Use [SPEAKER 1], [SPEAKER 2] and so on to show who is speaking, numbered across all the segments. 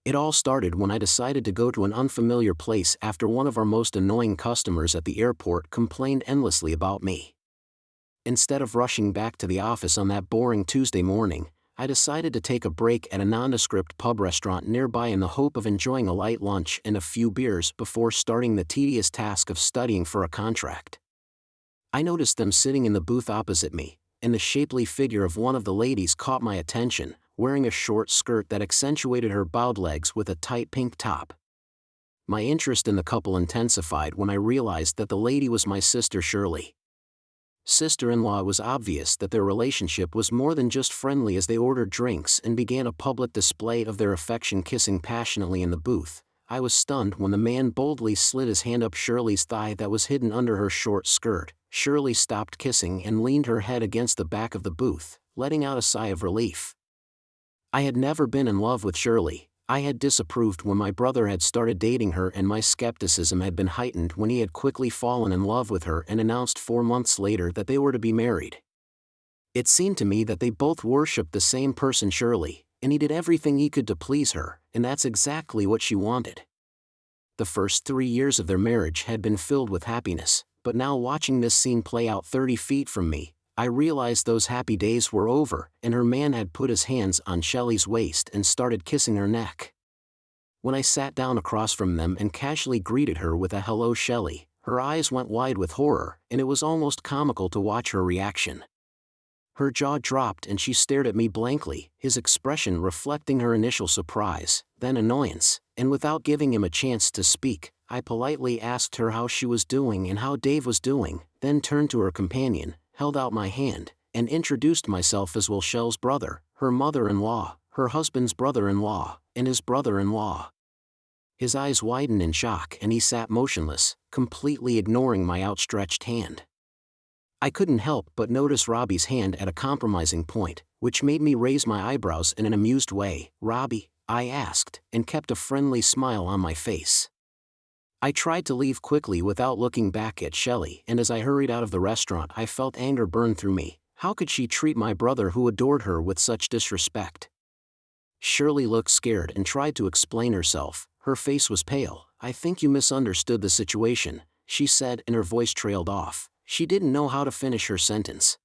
[SPEAKER 1] It all started when I decided to go to an unfamiliar place after one of our most annoying customers at the airport complained endlessly about me. Instead of rushing back to the office on that boring Tuesday morning, I decided to take a break at a nondescript pub restaurant nearby in the hope of enjoying a light lunch and a few beers before starting the tedious task of studying for a contract. I noticed them sitting in the booth opposite me, and the shapely figure of one of the ladies caught my attention, wearing a short skirt that accentuated her bowed legs with a tight pink top. My interest in the couple intensified when I realized that the lady was my sister Shirley. Sister-in-law. It was obvious that their relationship was more than just friendly as they ordered drinks and began a public display of their affection, kissing passionately in the booth. I was stunned when the man boldly slid his hand up Shirley's thigh that was hidden under her short skirt. Shirley stopped kissing and leaned her head against the back of the booth, letting out a sigh of relief. I had never been in love with Shirley. I had disapproved when my brother had started dating her, and my skepticism had been heightened when he had quickly fallen in love with her and announced 4 months later that they were to be married. It seemed to me that they both worshipped the same person, Shirley, and he did everything he could to please her, and that's exactly what she wanted. The first 3 years of their marriage had been filled with happiness, but now, watching this scene play out 30 feet from me, I realized those happy days were over, and her man had put his hands on Shelley's waist and started kissing her neck. When I sat down across from them and casually greeted her with a "Hello, Shelley," her eyes went wide with horror, and it was almost comical to watch her reaction. Her jaw dropped and she stared at me blankly, his expression reflecting her initial surprise, then annoyance, and without giving him a chance to speak, I politely asked her how she was doing and how Dave was doing, then turned to her companion, held out my hand, and introduced myself as Shell's brother, her mother-in-law, her husband's brother-in-law, and his brother-in-law. His eyes widened in shock and he sat motionless, completely ignoring my outstretched hand. I couldn't help but notice Robbie's hand at a compromising point, which made me raise my eyebrows in an amused way. "Robbie?" I asked, and kept a friendly smile on my face. I tried to leave quickly without looking back at Shelley, and as I hurried out of the restaurant I felt anger burn through me. How could she treat my brother who adored her with such disrespect? Shirley looked scared and tried to explain herself. Her face was pale. "I think you misunderstood the situation," she said, and her voice trailed off. She didn't know how to finish her sentence.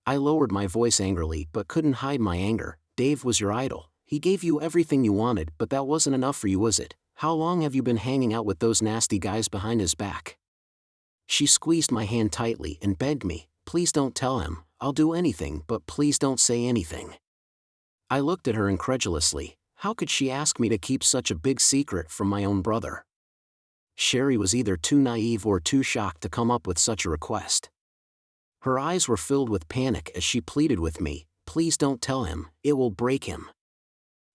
[SPEAKER 1] I lowered my voice angrily but couldn't hide my anger. "Dave was your idol. He gave you everything you wanted, but that wasn't enough for you, was it? How long have you been hanging out with those nasty guys behind his back?" She squeezed my hand tightly and begged me, "Please don't tell him. I'll do anything, but please don't say anything." I looked at her incredulously. How could she ask me to keep such a big secret from my own brother? Sherry was either too naive or too shocked to come up with such a request. Her eyes were filled with panic as she pleaded with me, "Please don't tell him, it will break him."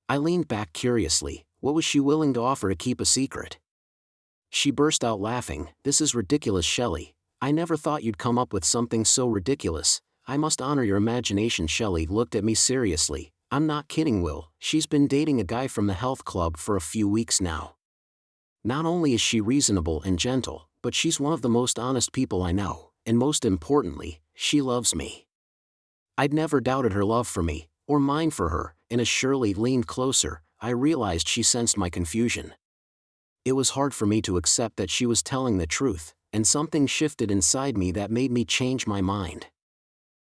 [SPEAKER 1] I leaned back curiously. What was she willing to offer to keep a secret? She burst out laughing. "This is ridiculous, Shelley. I never thought you'd come up with something so ridiculous. I must honor your imagination." Shelley looked at me seriously. "I'm not kidding, Will. She's been dating a guy from the health club for a few weeks now. Not only is she reasonable and gentle, but she's one of the most honest people I know, and most importantly, she loves me." I'd never doubted her love for me, or mine for her, and as Shirley leaned closer, I realized she sensed my confusion. It was hard for me to accept that she was telling the truth, and something shifted inside me that made me change my mind.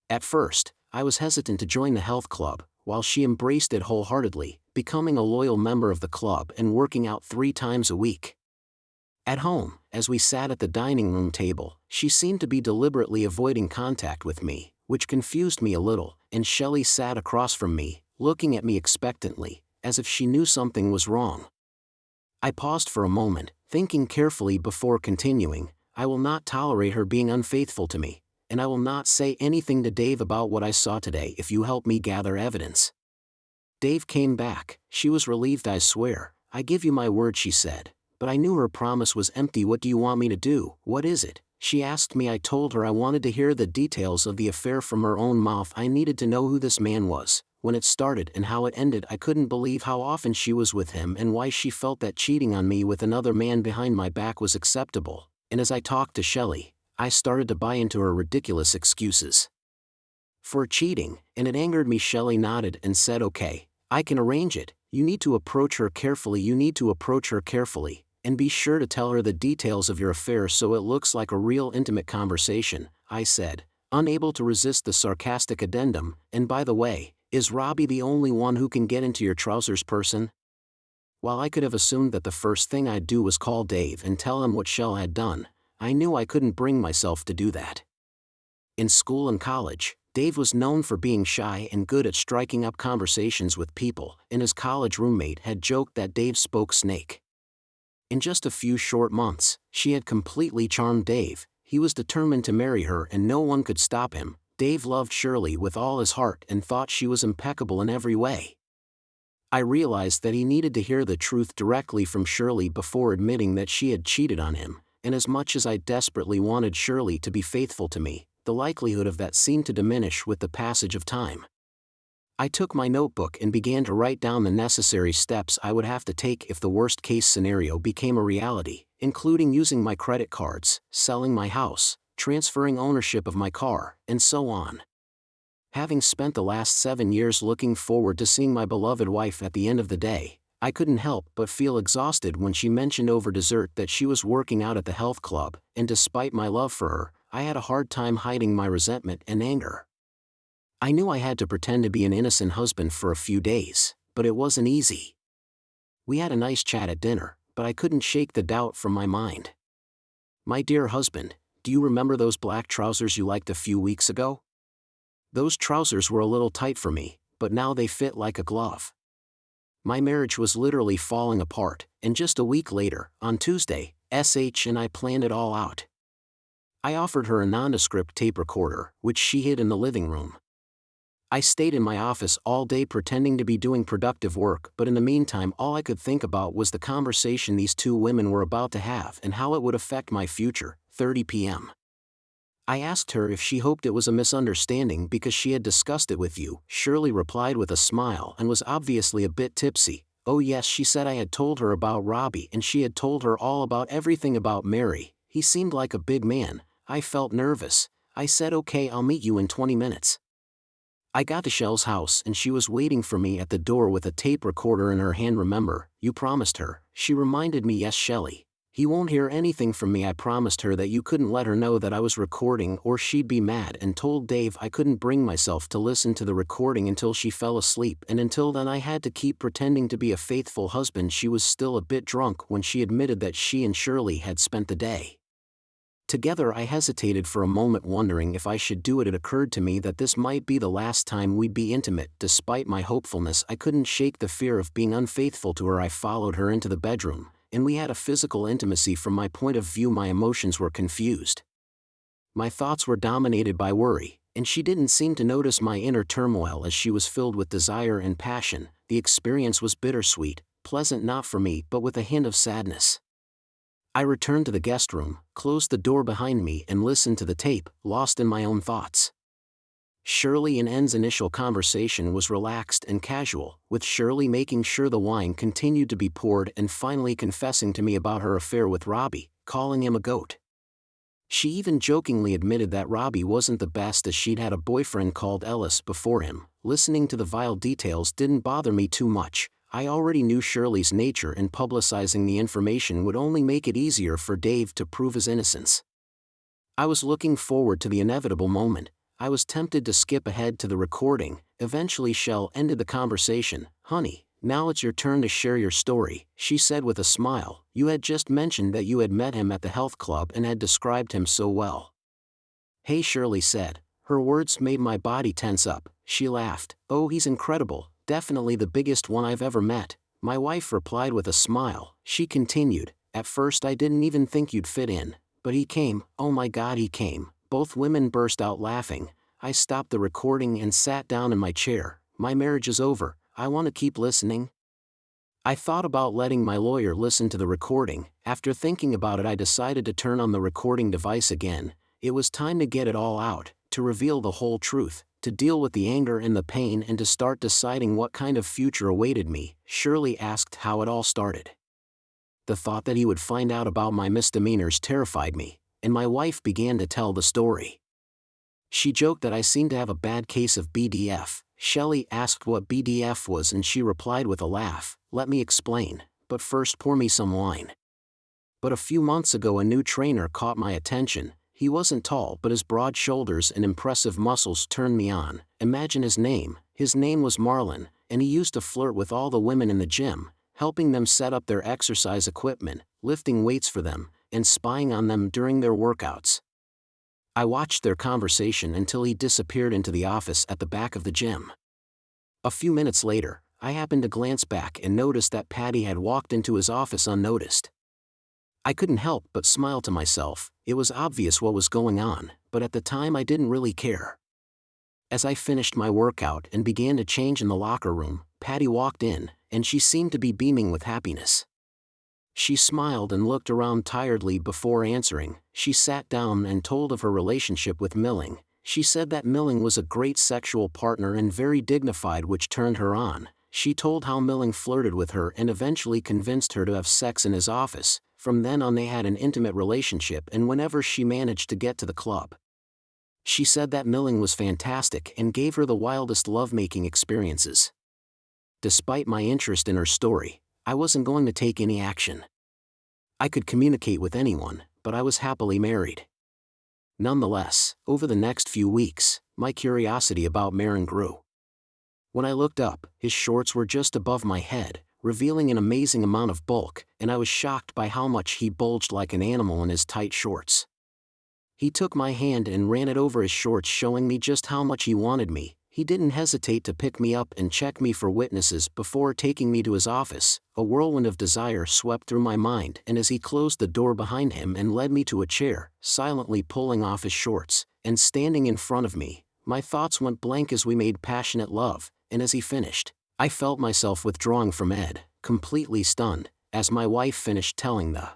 [SPEAKER 1] At first, I was hesitant to join the health club, while she embraced it wholeheartedly, becoming a loyal member of the club and working out 3 times a week. At home, as we sat at the dining room table, she seemed to be deliberately avoiding contact with me, which confused me a little, and Shelley sat across from me, looking at me expectantly, as if she knew something was wrong. I paused for a moment, thinking carefully before continuing. I will not tolerate her being unfaithful to me, and I will not say anything to Dave about what I saw today if you help me gather evidence. Dave came back. She was relieved, I swear. "I give you my word," she said, but I knew her promise was empty. "What do you want me to do?" "What is it?" she asked me. I told her I wanted to hear the details of the affair from her own mouth. I needed to know who this man was, when it started and how it ended. I couldn't believe how often she was with him and why she felt that cheating on me with another man behind my back was acceptable, and as I talked to Shelley, I started to buy into her ridiculous excuses for cheating, and it angered me. Shelley nodded and said, "Okay, I can arrange it. You need to approach her carefully. You need to approach her carefully, and be sure to tell her the details of your affair so it looks like a real intimate conversation," I said, unable to resist the sarcastic addendum. "And by the way, is Robbie the only one who can get into your trousers person?" While I could have assumed that the first thing I'd do was call Dave and tell him what Shell had done, I knew I couldn't bring myself to do that. In school and college, Dave was known for being shy and good at striking up conversations with people, and his college roommate had joked that Dave spoke snake. In just a few short months, she had completely charmed Dave. He was determined to marry her and no one could stop him. Dave loved Shirley with all his heart and thought she was impeccable in every way. I realized that he needed to hear the truth directly from Shirley before admitting that she had cheated on him, and as much as I desperately wanted Shirley to be faithful to me, the likelihood of that seemed to diminish with the passage of time. I took my notebook and began to write down the necessary steps I would have to take if the worst-case scenario became a reality, including using my credit cards, selling my house, transferring ownership of my car, and so on. Having spent the last 7 years looking forward to seeing my beloved wife at the end of the day, I couldn't help but feel exhausted when she mentioned over dessert that she was working out at the health club, and despite my love for her, I had a hard time hiding my resentment and anger. I knew I had to pretend to be an innocent husband for a few days, but it wasn't easy. We had a nice chat at dinner, but I couldn't shake the doubt from my mind. "My dear husband, do you remember those black trousers you liked a few weeks ago? Those trousers were a little tight for me, but now they fit like a glove." My marriage was literally falling apart, and just a week later, on Tuesday, SH and I planned it all out. I offered her a nondescript tape recorder, which she hid in the living room. I stayed in my office all day pretending to be doing productive work, but in the meantime all I could think about was the conversation these two women were about to have and how it would affect my future. 30 p.m. I asked her if she hoped it was a misunderstanding because she had discussed it with you. Shirley replied with a smile and was obviously a bit tipsy. "Oh yes," she said, "I had told her about Robbie and she had told her all about everything about Mary. He seemed like a big man." I felt nervous. I said, "Okay, I'll meet you in 20 minutes. I got to Shell's house and she was waiting for me at the door with a tape recorder in her hand. "Remember, you promised her," she reminded me. "Yes, Shelley. He won't hear anything from me." I promised her that you couldn't let her know that I was recording or she'd be mad, and told Dave I couldn't bring myself to listen to the recording until she fell asleep, and until then I had to keep pretending to be a faithful husband. She was still a bit drunk when she admitted that she and Shirley had spent the day together. I hesitated for a moment, wondering if I should do it. It occurred to me that this might be the last time we'd be intimate. Despite my hopefulness, I couldn't shake the fear of being unfaithful to her. I followed her into the bedroom, and we had a physical intimacy. From my point of view, my emotions were confused. My thoughts were dominated by worry, and she didn't seem to notice my inner turmoil as she was filled with desire and passion. The experience was bittersweet, pleasant not for me but with a hint of sadness. I returned to the guest room, closed the door behind me and listened to the tape, lost in my own thoughts. Shirley and N's initial conversation was relaxed and casual, with Shirley making sure the wine continued to be poured and finally confessing to me about her affair with Robbie, calling him a goat. She even jokingly admitted that Robbie wasn't the best, as she'd had a boyfriend called Ellis before him. Listening to the vile details didn't bother me too much. I already knew Shirley's nature, and publicizing the information would only make it easier for Dave to prove his innocence. I was looking forward to the inevitable moment. I was tempted to skip ahead to the recording. Eventually Shell ended the conversation. "Honey, now it's your turn to share your story," she said with a smile. "You had just mentioned that you had met him at the health club and had described him so well." "Hey," Shirley said. Her words made my body tense up. She laughed. "Oh, he's incredible. Definitely the biggest one I've ever met." My wife replied with a smile. She continued, "At first I didn't even think you'd fit in. But he came. Oh my God, he came." Both women burst out laughing. I stopped the recording and sat down in my chair. "My marriage is over. I want to keep listening." I thought about letting my lawyer listen to the recording. After thinking about it, I decided to turn on the recording device again. It was time to get it all out, to reveal the whole truth, to deal with the anger and the pain, and to start deciding what kind of future awaited me. Shirley asked how it all started. The thought that he would find out about my misdemeanors terrified me, and my wife began to tell the story. She joked that I seemed to have a bad case of BDF. Shelley asked what BDF was and she replied with a laugh, "Let me explain, but first pour me some wine." But a few months ago a new trainer caught my attention. He wasn't tall but his broad shoulders and impressive muscles turned me on. Imagine his name was Marlon, and he used to flirt with all the women in the gym, helping them set up their exercise equipment, lifting weights for them, and spying on them during their workouts. I watched their conversation until he disappeared into the office at the back of the gym. A few minutes later, I happened to glance back and noticed that Patty had walked into his office unnoticed. I couldn't help but smile to myself. It was obvious what was going on, but at the time I didn't really care. As I finished my workout and began to change in the locker room, Patty walked in, and she seemed to be beaming with happiness. She smiled and looked around tiredly before answering. She sat down and told of her relationship with Milling. She said that Milling was a great sexual partner and very dignified, which turned her on. She told how Milling flirted with her and eventually convinced her to have sex in his office. From then on they had an intimate relationship, and whenever she managed to get to the club, she said that Milling was fantastic and gave her the wildest lovemaking experiences. Despite my interest in her story, I wasn't going to take any action. I could communicate with anyone, but I was happily married. Nonetheless, over the next few weeks, my curiosity about Marin grew. When I looked up, his shorts were just above my head, revealing an amazing amount of bulk, and I was shocked by how much he bulged like an animal in his tight shorts. He took my hand and ran it over his shorts, showing me just how much he wanted me. He didn't hesitate to pick me up and check me for witnesses before taking me to his office. A whirlwind of desire swept through my mind, and as he closed the door behind him and led me to a chair, silently pulling off his shorts, and standing in front of me, my thoughts went blank as we made passionate love, and as he finished, I felt myself withdrawing from Ed, completely stunned. As my wife finished telling the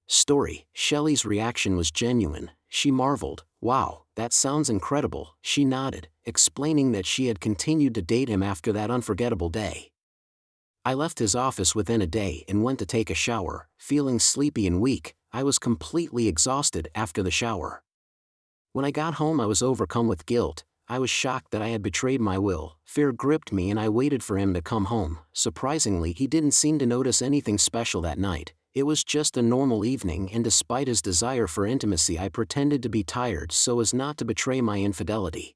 [SPEAKER 1] story, Shelley's reaction was genuine. She marveled, "Wow, that sounds incredible." She nodded, explaining that she had continued to date him after that unforgettable day. I left his office within a day and went to take a shower, feeling sleepy and weak. I was completely exhausted after the shower. When I got home I was overcome with guilt. I was shocked that I had betrayed my will. Fear gripped me and I waited for him to come home. Surprisingly, he didn't seem to notice anything special that night. It was just a normal evening, and despite his desire for intimacy I pretended to be tired so as not to betray my infidelity.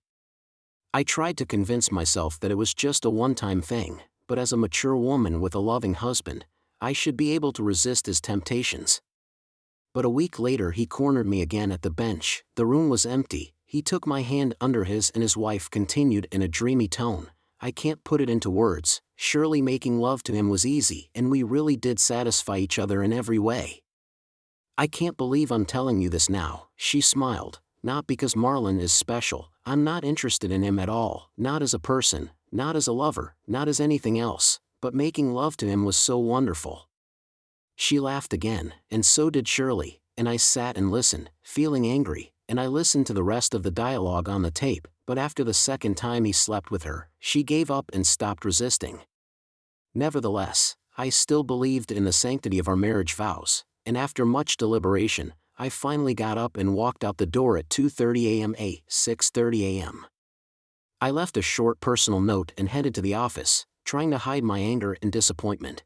[SPEAKER 1] I tried to convince myself that it was just a one-time thing, but as a mature woman with a loving husband, I should be able to resist his temptations. But a week later he cornered me again at the bench. The room was empty. He took my hand under his and his wife continued in a dreamy tone, "I can't put it into words. Surely making love to him was easy, and we really did satisfy each other in every way. I can't believe I'm telling you this now." She smiled. "Not because Marlon is special. I'm not interested in him at all, not as a person, not as a lover, not as anything else, but making love to him was so wonderful." She laughed again, and so did Shirley, and I sat and listened, feeling angry, and I listened to the rest of the dialogue on the tape, but after the second time he slept with her, she gave up and stopped resisting. Nevertheless, I still believed in the sanctity of our marriage vows, and after much deliberation, I finally got up and walked out the door at 2:30 a.m. 6:30 a.m. I left a short personal note and headed to the office, trying to hide my anger and disappointment.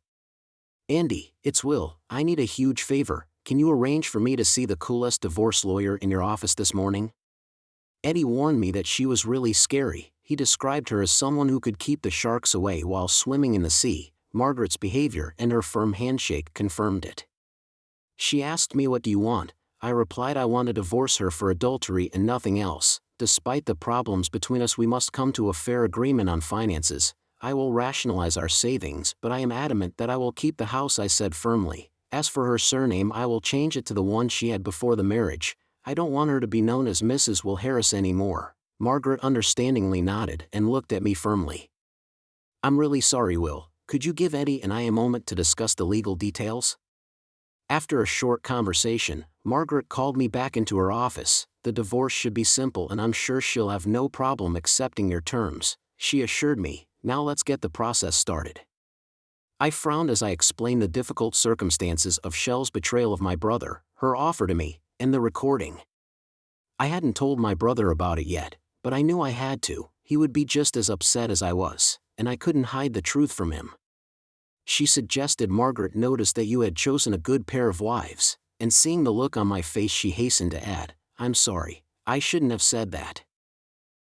[SPEAKER 1] "Andy, it's Will. I need a huge favor. Can you arrange for me to see the coolest divorce lawyer in your office this morning?" Eddie warned me that she was really scary. He described her as someone who could keep the sharks away while swimming in the sea. Margaret's behavior and her firm handshake confirmed it. She asked me, "What do you want?" I replied I want to divorce her for adultery and nothing else. "Despite the problems between us, we must come to a fair agreement on finances. I will rationalize our savings, but I am adamant that I will keep the house," I said firmly. "As for her surname, I will change it to the one she had before the marriage. I don't want her to be known as Mrs. Will Harris anymore." Margaret understandingly nodded and looked at me firmly. "I'm really sorry, Will. Could you give Eddie and I a moment to discuss the legal details?" After a short conversation, Margaret called me back into her office. "The divorce should be simple and I'm sure she'll have no problem accepting your terms," she assured me. "Now let's get the process started." I frowned as I explained the difficult circumstances of Shell's betrayal of my brother, her offer to me, and the recording. I hadn't told my brother about it yet, but I knew I had to. he would be just as upset as I was, and I couldn't hide the truth from him. She suggested Margaret noticed that you had chosen a good pair of wives, and seeing the look on my face she hastened to add, I'm sorry, I shouldn't have said that.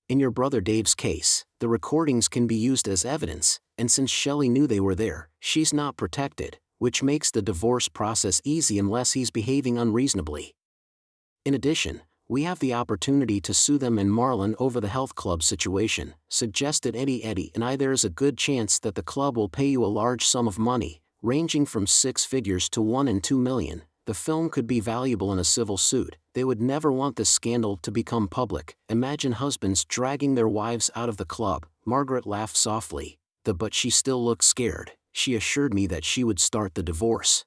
[SPEAKER 1] In your brother Dave's case, the recordings can be used as evidence, and since Shelley knew they were there, she's not protected, which makes the divorce process easy unless he's behaving unreasonably. In addition, we have the opportunity to sue them and Marlon over the health club situation, suggested Eddie, and there's a good chance that the club will pay you a large sum of money, ranging from 6 figures to 1 and 2 million. The film could be valuable in a civil suit. They would never want this scandal to become public. Imagine husbands dragging their wives out of the club. Margaret laughed softly, but she still looked scared. She assured me that she would start the divorce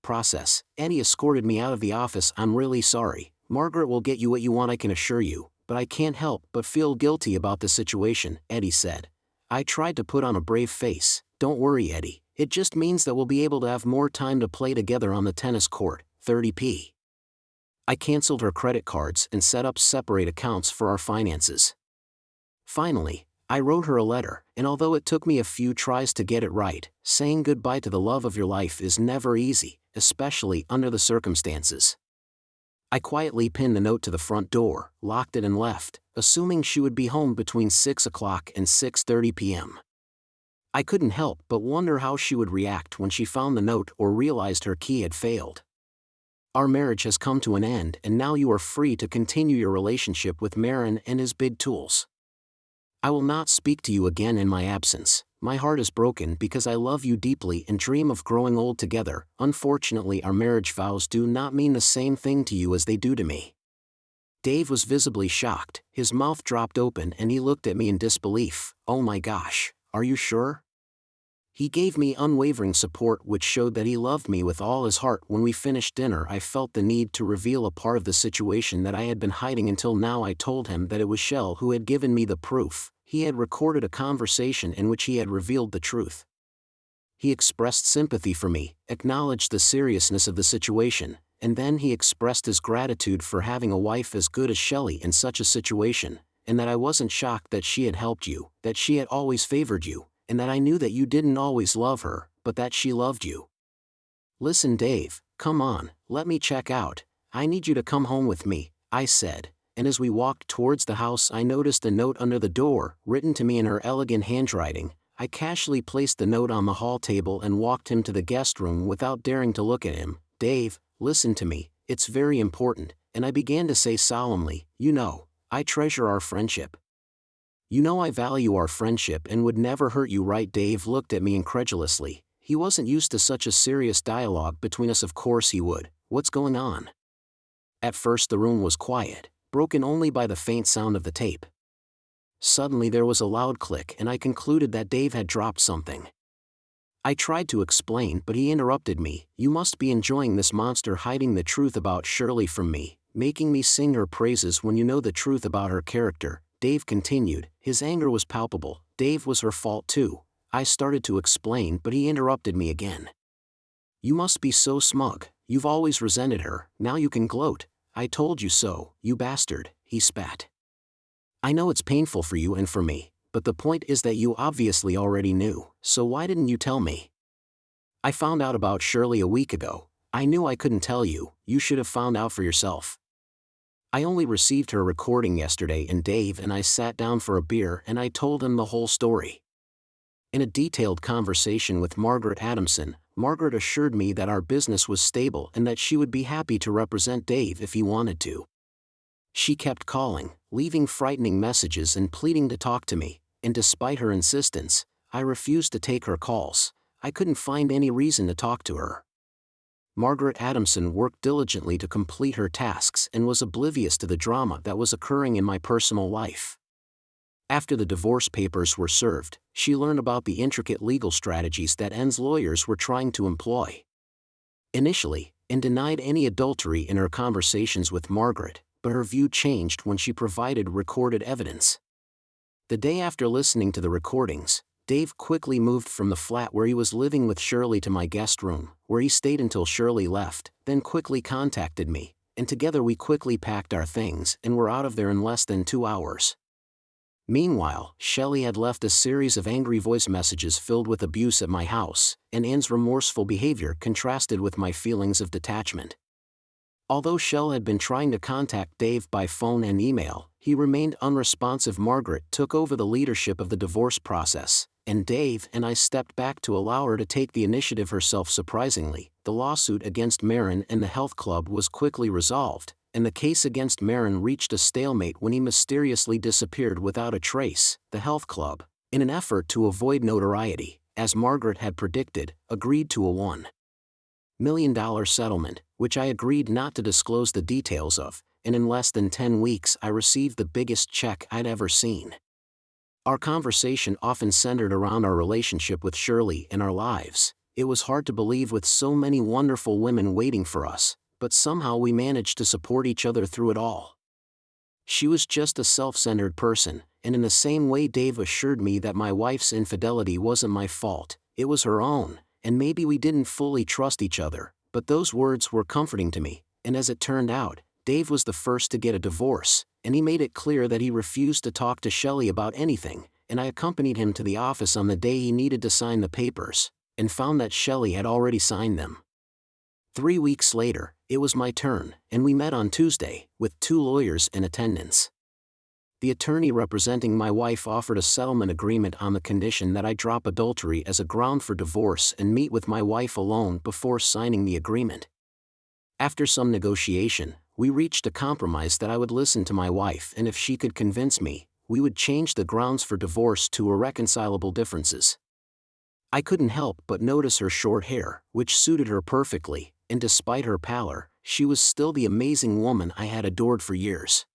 [SPEAKER 1] process. Eddie escorted me out of the office. I'm really sorry. Margaret will get you what you want, I can assure you, but I can't help but feel guilty about the situation, Eddie said. I tried to put on a brave face. Don't worry, Eddie, it just means that we'll be able to have more time to play together on the tennis court, 30p. I canceled her credit cards and set up separate accounts for our finances. Finally, I wrote her a letter, and although it took me a few tries to get it right, saying goodbye to the love of your life is never easy, especially under the circumstances. I quietly pinned the note to the front door, locked it and left, assuming she would be home between 6 o'clock and 6:30 p.m. I couldn't help but wonder how she would react when she found the note or realized her key had failed. Our marriage has come to an end and now you are free to continue your relationship with Marin and his big tools. I will not speak to you again in my absence. My heart is broken because I love you deeply and dream of growing old together. Unfortunately, our marriage vows do not mean the same thing to you as they do to me. Dave was visibly shocked. His mouth dropped open and he looked at me in disbelief. Oh my gosh, are you sure? He gave me unwavering support, which showed that he loved me with all his heart. When we finished dinner, I felt the need to reveal a part of the situation that I had been hiding until now. I told him that it was Shell who had given me the proof. He had recorded a conversation in which he had revealed the truth. He expressed sympathy for me, acknowledged the seriousness of the situation, and then he expressed his gratitude for having a wife as good as Shelley in such a situation, and that I wasn't shocked that she had helped you, that she had always favored you, and that I knew that you didn't always love her, but that she loved you. Listen, Dave, come on, let me check out. I need you to come home with me, I said, and as we walked towards the house I noticed a note under the door, written to me in her elegant handwriting. I casually placed the note on the hall table and walked him to the guest room without daring to look at him. Dave, listen to me, it's very important, and I began to say solemnly, you know, I treasure our friendship. You know I value our friendship and would never hurt you, right? Dave looked at me incredulously. He wasn't used to such a serious dialogue between us. Of course he would. What's going on? At first the room was quiet, broken only by the faint sound of the tape. Suddenly there was a loud click and I concluded that Dave had dropped something. I tried to explain, but he interrupted me. You must be enjoying this monster hiding the truth about Shirley from me, making me sing her praises when you know the truth about her character, Dave continued. His anger was palpable. Dave was her fault too. I started to explain, but he interrupted me again. You must be so smug. You've always resented her, now you can gloat. I told you so, you bastard, he spat. I know it's painful for you and for me, but the point is that you obviously already knew, so why didn't you tell me? I found out about Shirley a week ago. I knew I couldn't tell you, you should have found out for yourself. I only received her recording yesterday and Dave and I sat down for a beer and I told him the whole story. In a detailed conversation with Margaret Adamson, Margaret assured me that our business was stable and that she would be happy to represent Dave if he wanted to. She kept calling, leaving frightening messages and pleading to talk to me, and despite her insistence, I refused to take her calls. I couldn't find any reason to talk to her. Margaret Adamson worked diligently to complete her tasks and was oblivious to the drama that was occurring in my personal life. After the divorce papers were served, she learned about the intricate legal strategies that N's lawyers were trying to employ. Initially, N denied any adultery in her conversations with Margaret, but her view changed when she provided recorded evidence. The day after listening to the recordings, Dave quickly moved from the flat where he was living with Shirley to my guest room, where he stayed until Shirley left, then quickly contacted me, and together we quickly packed our things and were out of there in less than 2 hours. Meanwhile, Shelley had left a series of angry voice messages filled with abuse at my house, and Anne's remorseful behavior contrasted with my feelings of detachment. Although Shell had been trying to contact Dave by phone and email, he remained unresponsive. Margaret took over the leadership of the divorce process, and Dave and I stepped back to allow her to take the initiative herself. Surprisingly, the lawsuit against Marin and the health club was quickly resolved, and the case against Marin reached a stalemate when he mysteriously disappeared without a trace. The health club, in an effort to avoid notoriety, as Margaret had predicted, agreed to a $1 million settlement, which I agreed not to disclose the details of, and in less than 10 weeks I received the biggest check I'd ever seen. Our conversation often centered around our relationship with Shirley and our lives. It was hard to believe with so many wonderful women waiting for us, but somehow we managed to support each other through it all. She was just a self-centered person, and in the same way Dave assured me that my wife's infidelity wasn't my fault, it was her own, and maybe we didn't fully trust each other, but those words were comforting to me, and as it turned out, Dave was the first to get a divorce, and he made it clear that he refused to talk to Shelley about anything, and I accompanied him to the office on the day he needed to sign the papers, and found that Shelley had already signed them. 3 weeks later, it was my turn, and we met on Tuesday, with 2 lawyers in attendance. The attorney representing my wife offered a settlement agreement on the condition that I drop adultery as a ground for divorce and meet with my wife alone before signing the agreement. After some negotiation, we reached a compromise that I would listen to my wife, and if she could convince me, we would change the grounds for divorce to irreconcilable differences. I couldn't help but notice her short hair, which suited her perfectly, and despite her pallor, she was still the amazing woman I had adored for years.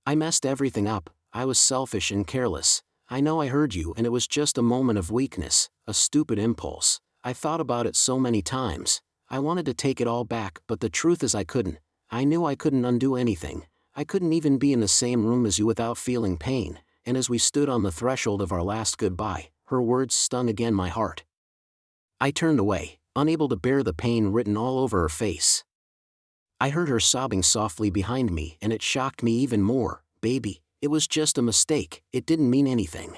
[SPEAKER 1] I messed everything up, I was selfish and careless. I know I heard you, and it was just a moment of weakness, a stupid impulse. I thought about it so many times. I wanted to take it all back, but the truth is I couldn't. I knew I couldn't undo anything. I couldn't even be in the same room as you without feeling pain, and as we stood on the threshold of our last goodbye, her words stung again my heart. I turned away, unable to bear the pain written all over her face. I heard her sobbing softly behind me, and it shocked me even more. Baby, it was just a mistake, it didn't mean anything.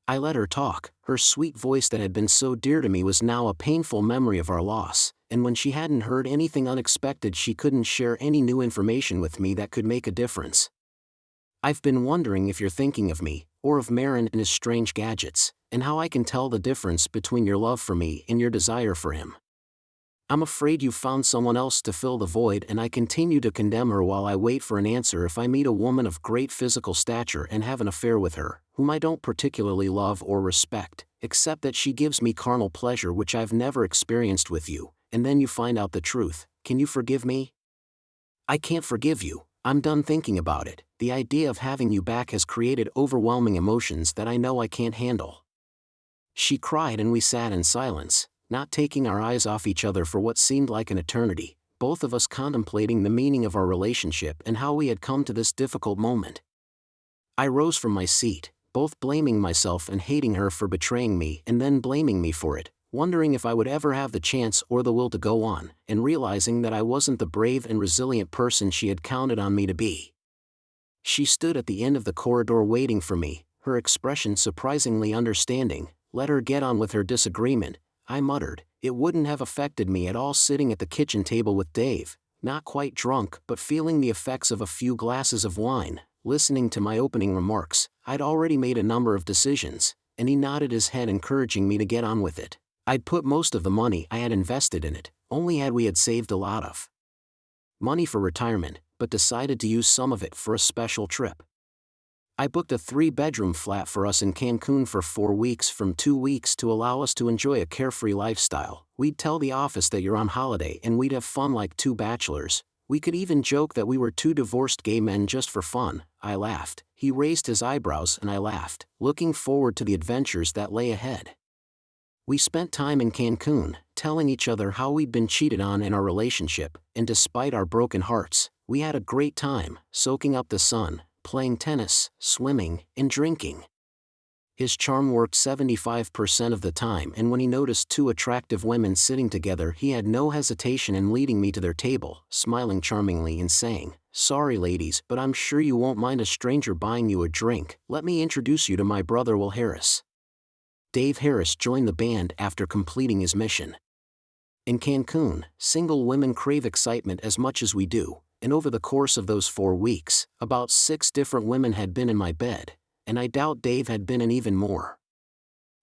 [SPEAKER 1] I let her talk. Her sweet voice that had been so dear to me was now a painful memory of our loss, and when she hadn't heard anything unexpected, she couldn't share any new information with me that could make a difference. I've been wondering if you're thinking of me, or of Marin and his strange gadgets, and how I can tell the difference between your love for me and your desire for him. I'm afraid you found someone else to fill the void, and I continue to condemn her while I wait for an answer. If I meet a woman of great physical stature and have an affair with her, whom I don't particularly love or respect, except that she gives me carnal pleasure which I've never experienced with you, and then you find out the truth, can you forgive me? I can't forgive you. I'm done thinking about it. The idea of having you back has created overwhelming emotions that I know I can't handle. She cried, and we sat in silence, not taking our eyes off each other for what seemed like an eternity, both of us contemplating the meaning of our relationship and how we had come to this difficult moment. I rose from my seat, both blaming myself and hating her for betraying me, and then blaming me for it, wondering if I would ever have the chance or the will to go on, and realizing that I wasn't the brave and resilient person she had counted on me to be. She stood at the end of the corridor waiting for me, her expression surprisingly understanding. Let her get on with her disagreement, I muttered. It wouldn't have affected me at all sitting at the kitchen table with Dave, not quite drunk but feeling the effects of a few glasses of wine, listening to my opening remarks. I'd already made a number of decisions, and he nodded his head encouraging me to get on with it. I'd put most of the money I had invested in it, only we had saved a lot of money for retirement, but decided to use some of it for a special trip. I booked a 3-bedroom flat for us in Cancun for 4 weeks from 2 weeks to allow us to enjoy a carefree lifestyle. We'd tell the office that you're on holiday and we'd have fun like 2 bachelors. We could even joke that we were 2 divorced gay men just for fun. I laughed. He raised his eyebrows and I laughed, looking forward to the adventures that lay ahead. We spent time in Cancun, telling each other how we'd been cheated on in our relationship, and despite our broken hearts, we had a great time, soaking up the sun, playing tennis, swimming, and drinking. His charm worked 75% of the time, and when he noticed two attractive women sitting together, he had no hesitation in leading me to their table, smiling charmingly and saying, "Sorry ladies, but I'm sure you won't mind a stranger buying you a drink. Let me introduce you to my brother Will Harris." Dave Harris joined the band after completing his mission. In Cancun, single women crave excitement as much as we do, and over the course of those 4 weeks, about 6 different women had been in my bed, and I doubt Dave had been in even more.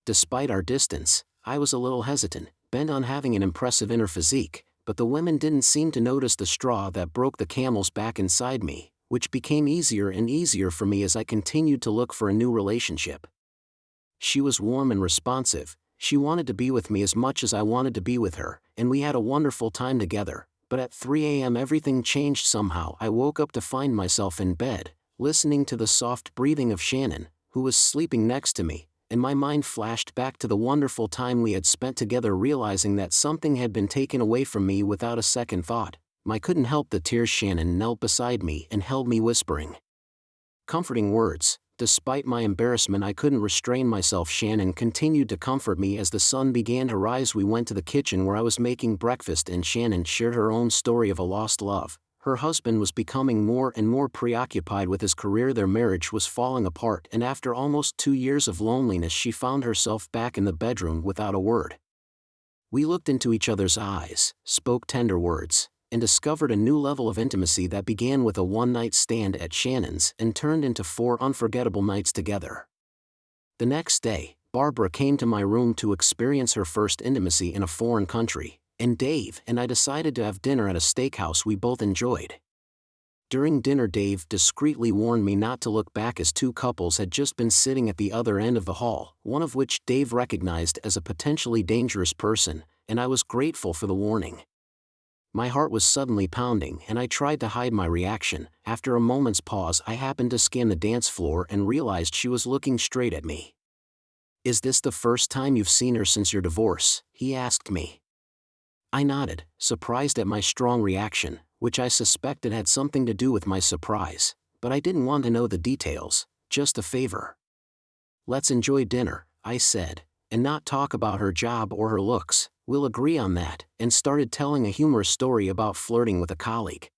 [SPEAKER 1] Despite our distance, I was a little hesitant, bent on having an impressive inner physique, but the women didn't seem to notice the straw that broke the camel's back inside me, which became easier and easier for me as I continued to look for a new relationship. She was warm and responsive. She wanted to be with me as much as I wanted to be with her, and we had a wonderful time together. But at 3 a.m. everything changed somehow. I woke up to find myself in bed, listening to the soft breathing of Shannon, who was sleeping next to me, and my mind flashed back to the wonderful time we had spent together, realizing that something had been taken away from me without a second thought. I couldn't help the tears. Shannon knelt beside me and held me, whispering comforting words. Despite my embarrassment, I couldn't restrain myself. Shannon continued to comfort me as the sun began to rise. We went to the kitchen where I was making breakfast, and Shannon shared her own story of a lost love. Her husband was becoming more and more preoccupied with his career. Their marriage was falling apart, and after almost 2 years of loneliness, she found herself back in the bedroom without a word. We looked into each other's eyes, spoke tender words, and discovered a new level of intimacy that began with a one-night stand at Shannon's and turned into 4 unforgettable nights together. The next day, Barbara came to my room to experience her first intimacy in a foreign country, and Dave and I decided to have dinner at a steakhouse we both enjoyed. During dinner, Dave discreetly warned me not to look back as 2 couples had just been sitting at the other end of the hall, one of which Dave recognized as a potentially dangerous person, and I was grateful for the warning. My heart was suddenly pounding, and I tried to hide my reaction. After a moment's pause, I happened to scan the dance floor and realized she was looking straight at me. "Is this the first time you've seen her since your divorce?" he asked me. I nodded, surprised at my strong reaction, which I suspected had something to do with my surprise, but I didn't want to know the details, just a favor. "Let's enjoy dinner," I said, "and not talk about her job or her looks. We'll agree on that," and started telling a humorous story about flirting with a colleague.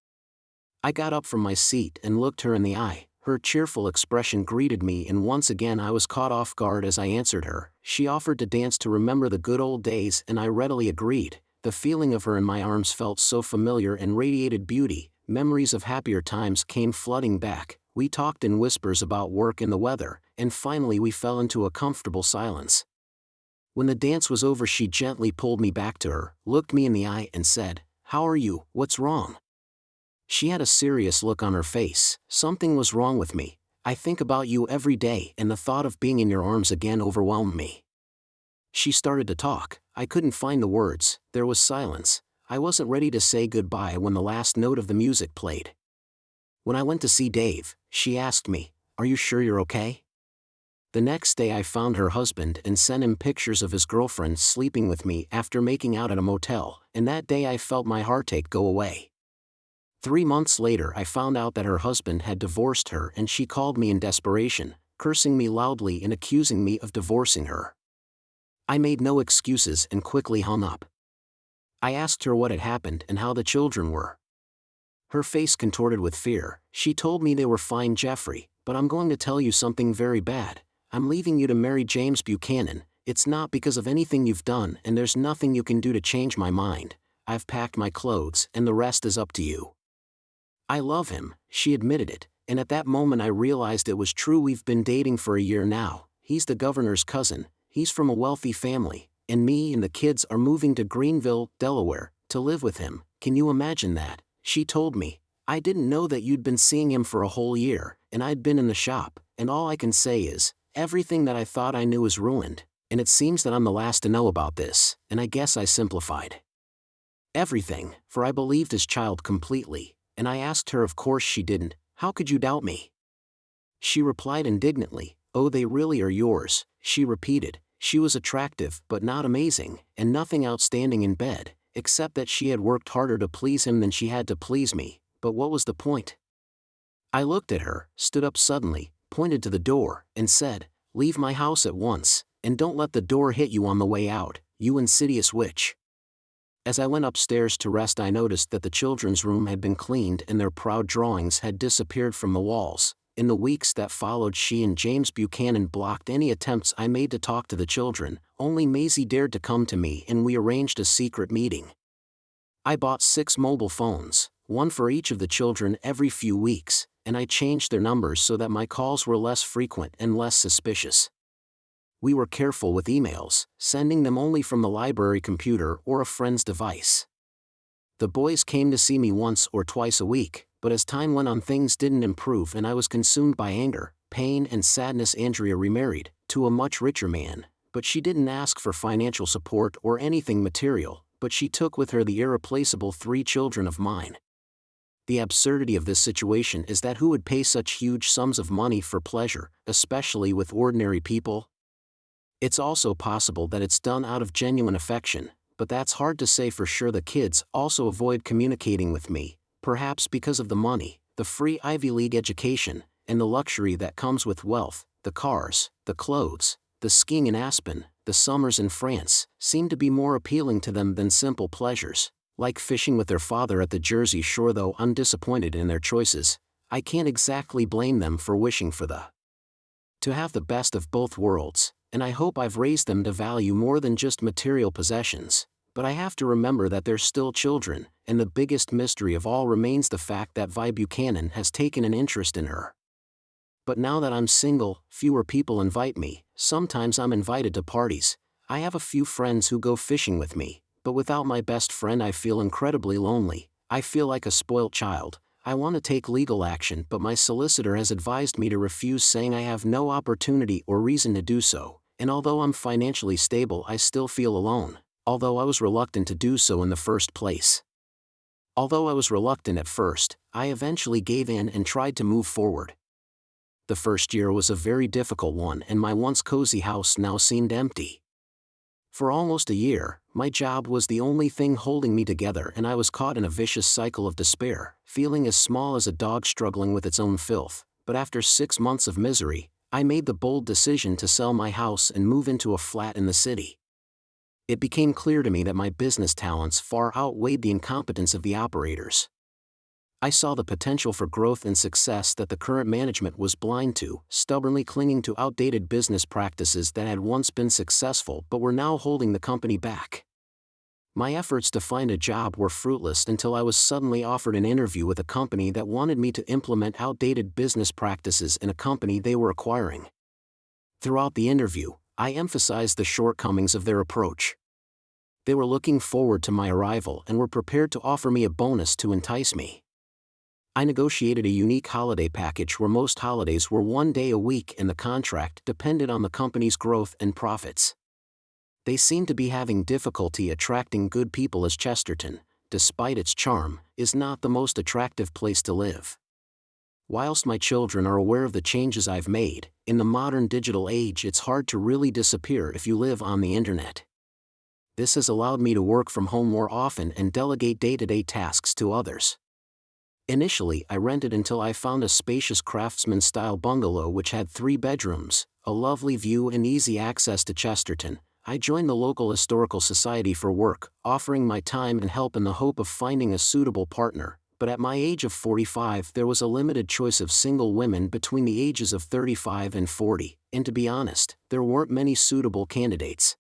[SPEAKER 1] I got up from my seat and looked her in the eye. Her cheerful expression greeted me, and once again I was caught off guard as I answered her. She offered to dance to remember the good old days, and I readily agreed. The feeling of her in my arms felt so familiar and radiated beauty. Memories of happier times came flooding back. We talked in whispers about work and the weather, and finally we fell into a comfortable silence. When the dance was over, she gently pulled me back to her, looked me in the eye, and said, "How are you? What's wrong?" She had a serious look on her face. "Something was wrong with me. I think about you every day, and the thought of being in your arms again overwhelmed me." She started to talk. I couldn't find the words. There was silence. I wasn't ready to say goodbye when the last note of the music played. When I went to see Dave, she asked me, "Are you sure you're okay?" The next day I found her husband and sent him pictures of his girlfriend sleeping with me after making out at a motel, and that day I felt my heartache go away. 3 months later I found out that her husband had divorced her, and she called me in desperation, cursing me loudly and accusing me of divorcing her. I made no excuses and quickly hung up. I asked her what had happened and how the children were. Her face contorted with fear. She told me they were fine. "Jeffrey, but I'm going to tell you something very bad. I'm leaving you to marry James Buchanan. It's not because of anything you've done, and there's nothing you can do to change my mind. I've packed my clothes, and the rest is up to you." I love him, she admitted it, and at that moment I realized it was true. We've been dating for a year now. He's the governor's cousin, he's from a wealthy family, and me and the kids are moving to Greenville, Delaware, to live with him. Can you imagine that? She told me, "I didn't know that you'd been seeing him for a whole year," and I'd been in the shop, and all I can say is, everything that I thought I knew is ruined, and it seems that I'm the last to know about this, and I guess I simplified everything, for I believed his child completely, and I asked her. Of course she didn't. "How could you doubt me?" She replied indignantly, "Oh, they really are yours," she repeated. She was attractive but not amazing, and nothing outstanding in bed, except that she had worked harder to please him than she had to please me. But what was the point? I looked at her, stood up suddenly, pointed to the door, and said, Leave my house at once, and don't let the door hit you on the way out, you insidious witch." As I went upstairs to rest, I noticed that the children's room had been cleaned and their proud drawings had disappeared from the walls. In the weeks that followed, she and James Buchanan blocked any attempts I made to talk to the children. Only Maisie dared to come to me, and we arranged a secret meeting. I bought 6 mobile phones, one for each of the children every few weeks, and I changed their numbers so that my calls were less frequent and less suspicious. We were careful with emails, sending them only from the library computer or a friend's device. The boys came to see me once or twice a week, but as time went on, things didn't improve and I was consumed by anger, pain and sadness. Andrea remarried, to a much richer man, but she didn't ask for financial support or anything material, but she took with her the irreplaceable 3 children of mine. The absurdity of this situation is that who would pay such huge sums of money for pleasure, especially with ordinary people? It's also possible that it's done out of genuine affection, but that's hard to say for sure. The kids also avoid communicating with me, perhaps because of the money, the free Ivy League education, and the luxury that comes with wealth. The cars, the clothes, the skiing in Aspen, the summers in France, seem to be more appealing to them than simple pleasures, like fishing with their father at the Jersey Shore. Though undisappointed in their choices, I can't exactly blame them for wishing for to have the best of both worlds, and I hope I've raised them to value more than just material possessions. But I have to remember that they're still children, and the biggest mystery of all remains the fact that Vi Buchanan has taken an interest in her. But now that I'm single, fewer people invite me. Sometimes I'm invited to parties. I have a few friends who go fishing with me, but without my best friend I feel incredibly lonely. I feel like a spoilt child. I want to take legal action, but my solicitor has advised me to refuse, saying I have no opportunity or reason to do so, and although I'm financially stable I still feel alone, although I was reluctant to do so in the first place. Although I was reluctant at first, I eventually gave in and tried to move forward. The first year was a very difficult one, and my once cozy house now seemed empty. For almost a year, my job was the only thing holding me together, and I was caught in a vicious cycle of despair, feeling as small as a dog struggling with its own filth. But after 6 months of misery, I made the bold decision to sell my house and move into a flat in the city. It became clear to me that my business talents far outweighed the incompetence of the operators. I saw the potential for growth and success that the current management was blind to, stubbornly clinging to outdated business practices that had once been successful but were now holding the company back. My efforts to find a job were fruitless until I was suddenly offered an interview with a company that wanted me to implement outdated business practices in a company they were acquiring. Throughout the interview, I emphasized the shortcomings of their approach. They were looking forward to my arrival and were prepared to offer me a bonus to entice me. I negotiated a unique holiday package where most holidays were 1 day a week and the contract depended on the company's growth and profits. They seemed to be having difficulty attracting good people, as Chesterton, despite its charm, is not the most attractive place to live. Whilst my children are aware of the changes I've made, in the modern digital age it's hard to really disappear if you live on the internet. This has allowed me to work from home more often and delegate day-to-day tasks to others. Initially, I rented until I found a spacious craftsman-style bungalow which had 3 bedrooms, a lovely view and easy access to Chesterton. I joined the local historical society for work, offering my time and help in the hope of finding a suitable partner, but at my age of 45 there was a limited choice of single women between the ages of 35 and 40, and to be honest, there weren't many suitable candidates.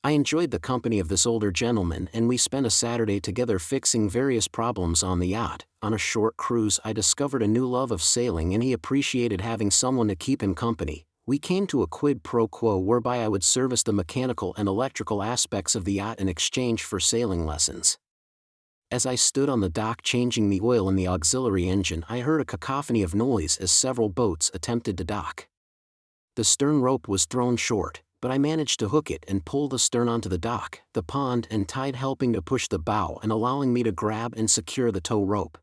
[SPEAKER 1] I enjoyed the company of this older gentleman, and we spent a Saturday together fixing various problems on the yacht. On a short cruise I discovered a new love of sailing, and he appreciated having someone to keep him company. We came to a quid pro quo whereby I would service the mechanical and electrical aspects of the yacht in exchange for sailing lessons. As I stood on the dock changing the oil in the auxiliary engine, I heard a cacophony of noise as several boats attempted to dock. The stern rope was thrown short, but I managed to hook it and pull the stern onto the dock, the pond and tide helping to push the bow and allowing me to grab and secure the tow rope.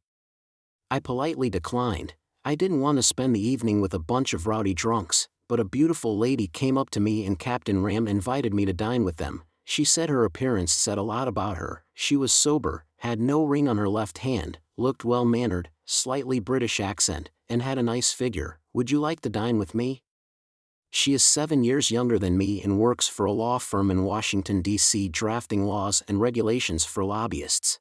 [SPEAKER 1] I politely declined. I didn't want to spend the evening with a bunch of rowdy drunks, but a beautiful lady came up to me and Captain Ram invited me to dine with them. She said her appearance said a lot about her. She was sober, had no ring on her left hand, looked well-mannered, slightly British accent, and had a nice figure. "Would you like to dine with me?" She is 7 years younger than me and works for a law firm in Washington, D.C. drafting laws and regulations for lobbyists.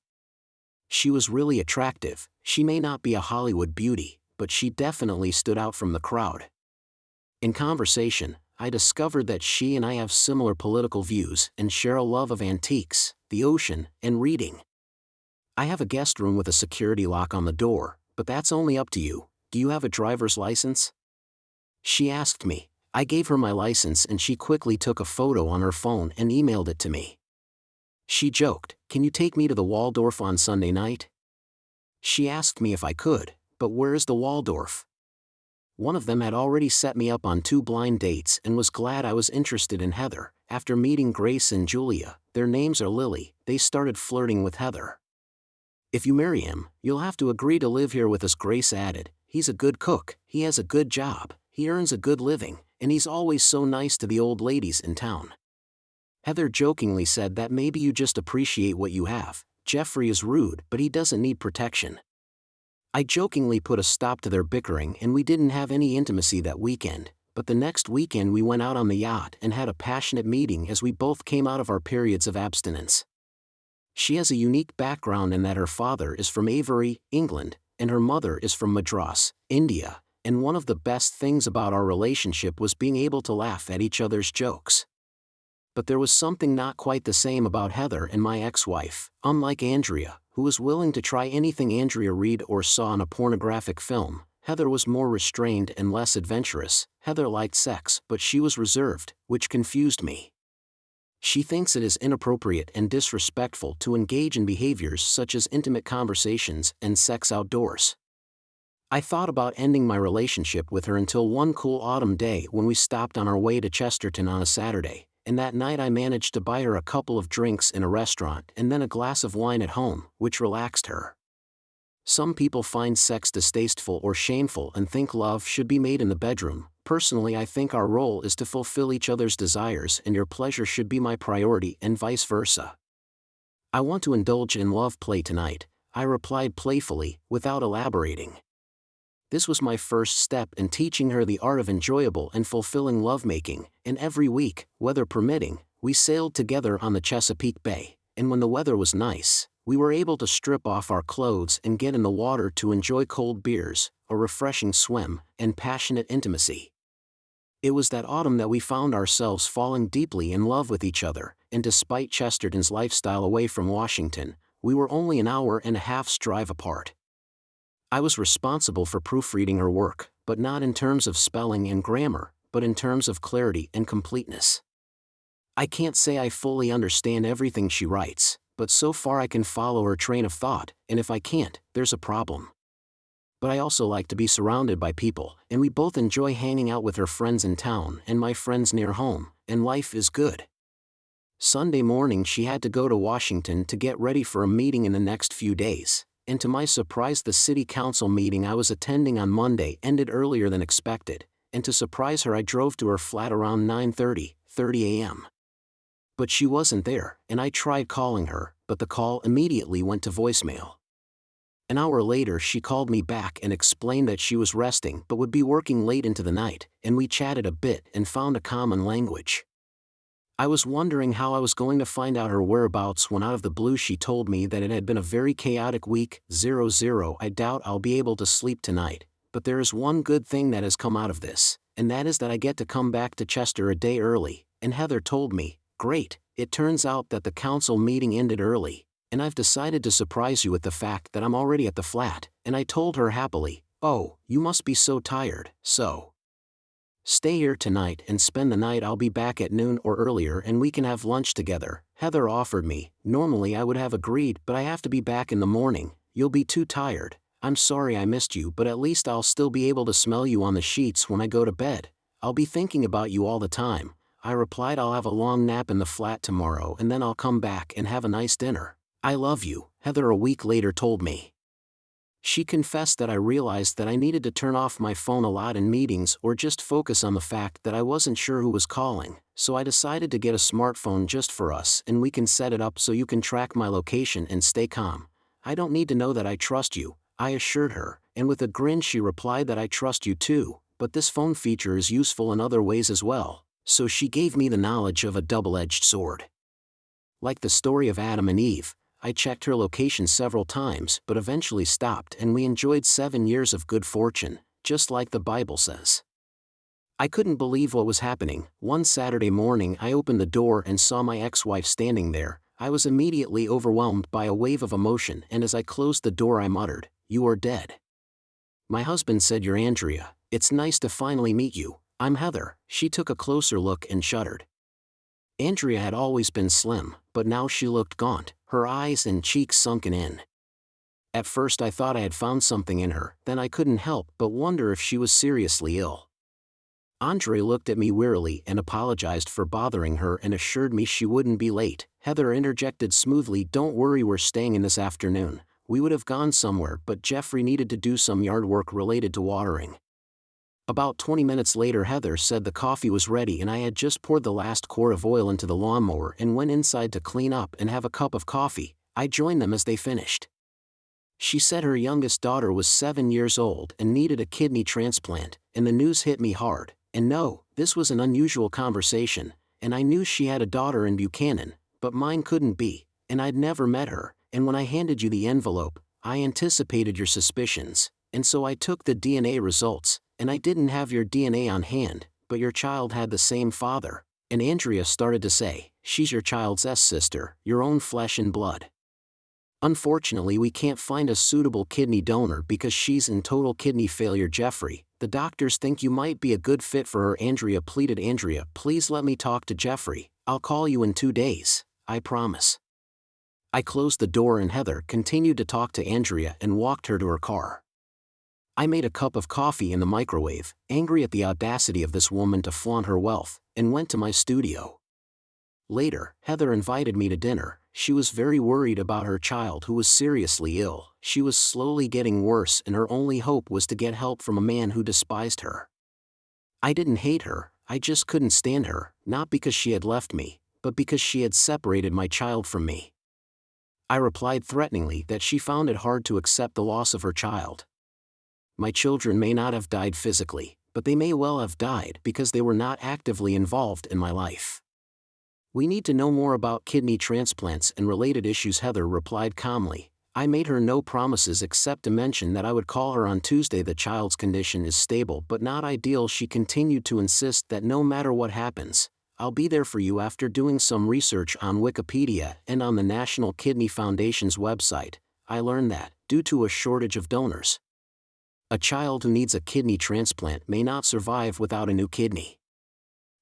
[SPEAKER 1] She was really attractive. She may not be a Hollywood beauty, but she definitely stood out from the crowd. In conversation, I discovered that she and I have similar political views and share a love of antiques, the ocean, and reading. I have a guest room with a security lock on the door, but that's only up to you. Do you have a driver's license? She asked me. I gave her my license and she quickly took a photo on her phone and emailed it to me. She joked, "Can you take me to the Waldorf on Sunday night?" She asked me if I could, but where is the Waldorf? One of them had already set me up on 2 blind dates and was glad I was interested in Heather. After meeting Grace and Julia, their names are Lily, they started flirting with Heather. "If you marry him, you'll have to agree to live here with us," Grace added. "He's a good cook, he has a good job, he earns a good living, and he's always so nice to the old ladies in town." Heather jokingly said that maybe you just appreciate what you have. Jeffrey is rude, but he doesn't need protection. I jokingly put a stop to their bickering and we didn't have any intimacy that weekend, but the next weekend we went out on the yacht and had a passionate meeting as we both came out of our periods of abstinence. She has a unique background in that her father is from Avery, England, and her mother is from Madras, India, and one of the best things about our relationship was being able to laugh at each other's jokes. But there was something not quite the same about Heather and my ex-wife. Unlike Andrea, who was willing to try anything Andrea read or saw in a pornographic film, Heather was more restrained and less adventurous. Heather liked sex, but she was reserved, which confused me. She thinks it is inappropriate and disrespectful to engage in behaviors such as intimate conversations and sex outdoors. I thought about ending my relationship with her until one cool autumn day when we stopped on our way to Chesterton on a Saturday, and that night I managed to buy her a couple of drinks in a restaurant and then a glass of wine at home, which relaxed her. Some people find sex distasteful or shameful and think love should be made in the bedroom. Personally, I think our role is to fulfill each other's desires and your pleasure should be my priority and vice versa. "I want to indulge in love play tonight," I replied playfully, without elaborating. This was my first step in teaching her the art of enjoyable and fulfilling lovemaking, and every week, weather permitting, we sailed together on the Chesapeake Bay, and when the weather was nice, we were able to strip off our clothes and get in the water to enjoy cold beers, a refreshing swim, and passionate intimacy. It was that autumn that we found ourselves falling deeply in love with each other, and despite Chesterton's lifestyle away from Washington, we were only an hour and a half's drive apart. I was responsible for proofreading her work, but not in terms of spelling and grammar, but in terms of clarity and completeness. I can't say I fully understand everything she writes, but so far I can follow her train of thought, and if I can't, there's a problem. But I also like to be surrounded by people, and we both enjoy hanging out with her friends in town and my friends near home, and life is good. Sunday morning she had to go to Washington to get ready for a meeting in the next few days. And to my surprise the city council meeting I was attending on Monday ended earlier than expected, and to surprise her I drove to her flat around 9:30 a.m. But she wasn't there, and I tried calling her, but the call immediately went to voicemail. An hour later she called me back and explained that she was resting but would be working late into the night, and we chatted a bit and found a common language. I was wondering how I was going to find out her whereabouts when out of the blue she told me that it had been a very chaotic week. I doubt I'll be able to sleep tonight, but there is one good thing that has come out of this, and that is that I get to come back to Chester a day early, and Heather told me, "Great, it turns out that the council meeting ended early, and I've decided to surprise you with the fact that I'm already at the flat," and I told her happily, "Oh, you must be so tired, so stay here tonight and spend the night. I'll be back at noon or earlier and we can have lunch together." Heather offered me. Normally I would have agreed, but I have to be back in the morning. "You'll be too tired. I'm sorry I missed you, but at least I'll still be able to smell you on the sheets when I go to bed. I'll be thinking about you all the time." I replied, "I'll have a long nap in the flat tomorrow and then I'll come back and have a nice dinner." "I love you," Heather a week later told me. She confessed that I realized that I needed to turn off my phone a lot in meetings or just focus on the fact that I wasn't sure who was calling, so I decided to get a smartphone just for us and we can set it up so you can track my location and stay calm. "I don't need to know that I trust you," I assured her, and with a grin she replied that I trust you too, but this phone feature is useful in other ways as well, so she gave me the knowledge of a double-edged sword. Like the story of Adam and Eve, I checked her location several times but eventually stopped, and we enjoyed 7 years of good fortune, just like the Bible says. I couldn't believe what was happening. One Saturday morning I opened the door and saw my ex-wife standing there. I was immediately overwhelmed by a wave of emotion, and as I closed the door I muttered, "You are dead." My husband said, "You're Andrea. It's nice to finally meet you. I'm Heather." She took a closer look and shuddered. Andrea had always been slim, but now she looked gaunt, her eyes and cheeks sunken in. At first I thought I had found something in her, then I couldn't help but wonder if she was seriously ill. Andre looked at me wearily and apologized for bothering her and assured me she wouldn't be late. Heather interjected smoothly, "Don't worry, we're staying in this afternoon. We would have gone somewhere, but Jeffrey needed to do some yard work related to watering." About 20 minutes later Heather said the coffee was ready and I had just poured the last quart of oil into the lawnmower and went inside to clean up and have a cup of coffee. I joined them as they finished. She said her youngest daughter was 7 years old and needed a kidney transplant, and the news hit me hard. And no, this was an unusual conversation, and I knew she had a daughter in Buchanan, but mine couldn't be, and I'd never met her, and when I handed you the envelope, I anticipated your suspicions, and so I took the DNA results, and I didn't have your DNA on hand, but your child had the same father. And Andrea started to say, "She's your child's sister, your own flesh and blood. Unfortunately we can't find a suitable kidney donor because she's in total kidney failure, Jeffrey. The doctors think you might be a good fit for her," Andrea pleaded. "Andrea, please let me talk to Jeffrey. I'll call you in 2 days, I promise." I closed the door and Heather continued to talk to Andrea and walked her to her car. I made a cup of coffee in the microwave, angry at the audacity of this woman to flaunt her wealth, and went to my studio. Later, Heather invited me to dinner. She was very worried about her child who was seriously ill. She was slowly getting worse and her only hope was to get help from a man who despised her. I didn't hate her, I just couldn't stand her, not because she had left me, but because she had separated my child from me. I replied threateningly that she found it hard to accept the loss of her child. My children may not have died physically, but they may well have died because they were not actively involved in my life. "We need to know more about kidney transplants and related issues," Heather replied calmly. I made her no promises except to mention that I would call her on Tuesday. "The child's condition is stable but not ideal." She continued to insist that no matter what happens, I'll be there for you. After doing some research on Wikipedia and on the National Kidney Foundation's website, I learned that, due to a shortage of donors, a child who needs a kidney transplant may not survive without a new kidney.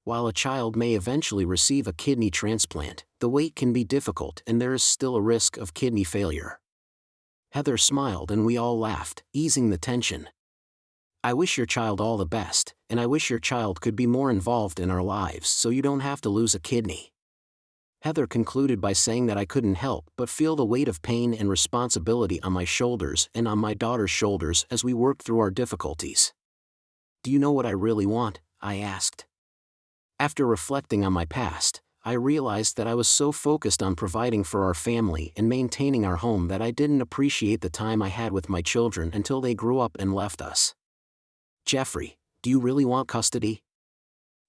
[SPEAKER 1] While a child may eventually receive a kidney transplant, the wait can be difficult and there is still a risk of kidney failure. Heather smiled and we all laughed, easing the tension. "I wish your child all the best, and I wish your child could be more involved in our lives so you don't have to lose a kidney." Heather concluded by saying that I couldn't help but feel the weight of pain and responsibility on my shoulders and on my daughter's shoulders as we worked through our difficulties. "Do you know what I really want?" I asked. After reflecting on my past, I realized that I was so focused on providing for our family and maintaining our home that I didn't appreciate the time I had with my children until they grew up and left us. "Jeffrey, do you really want custody?"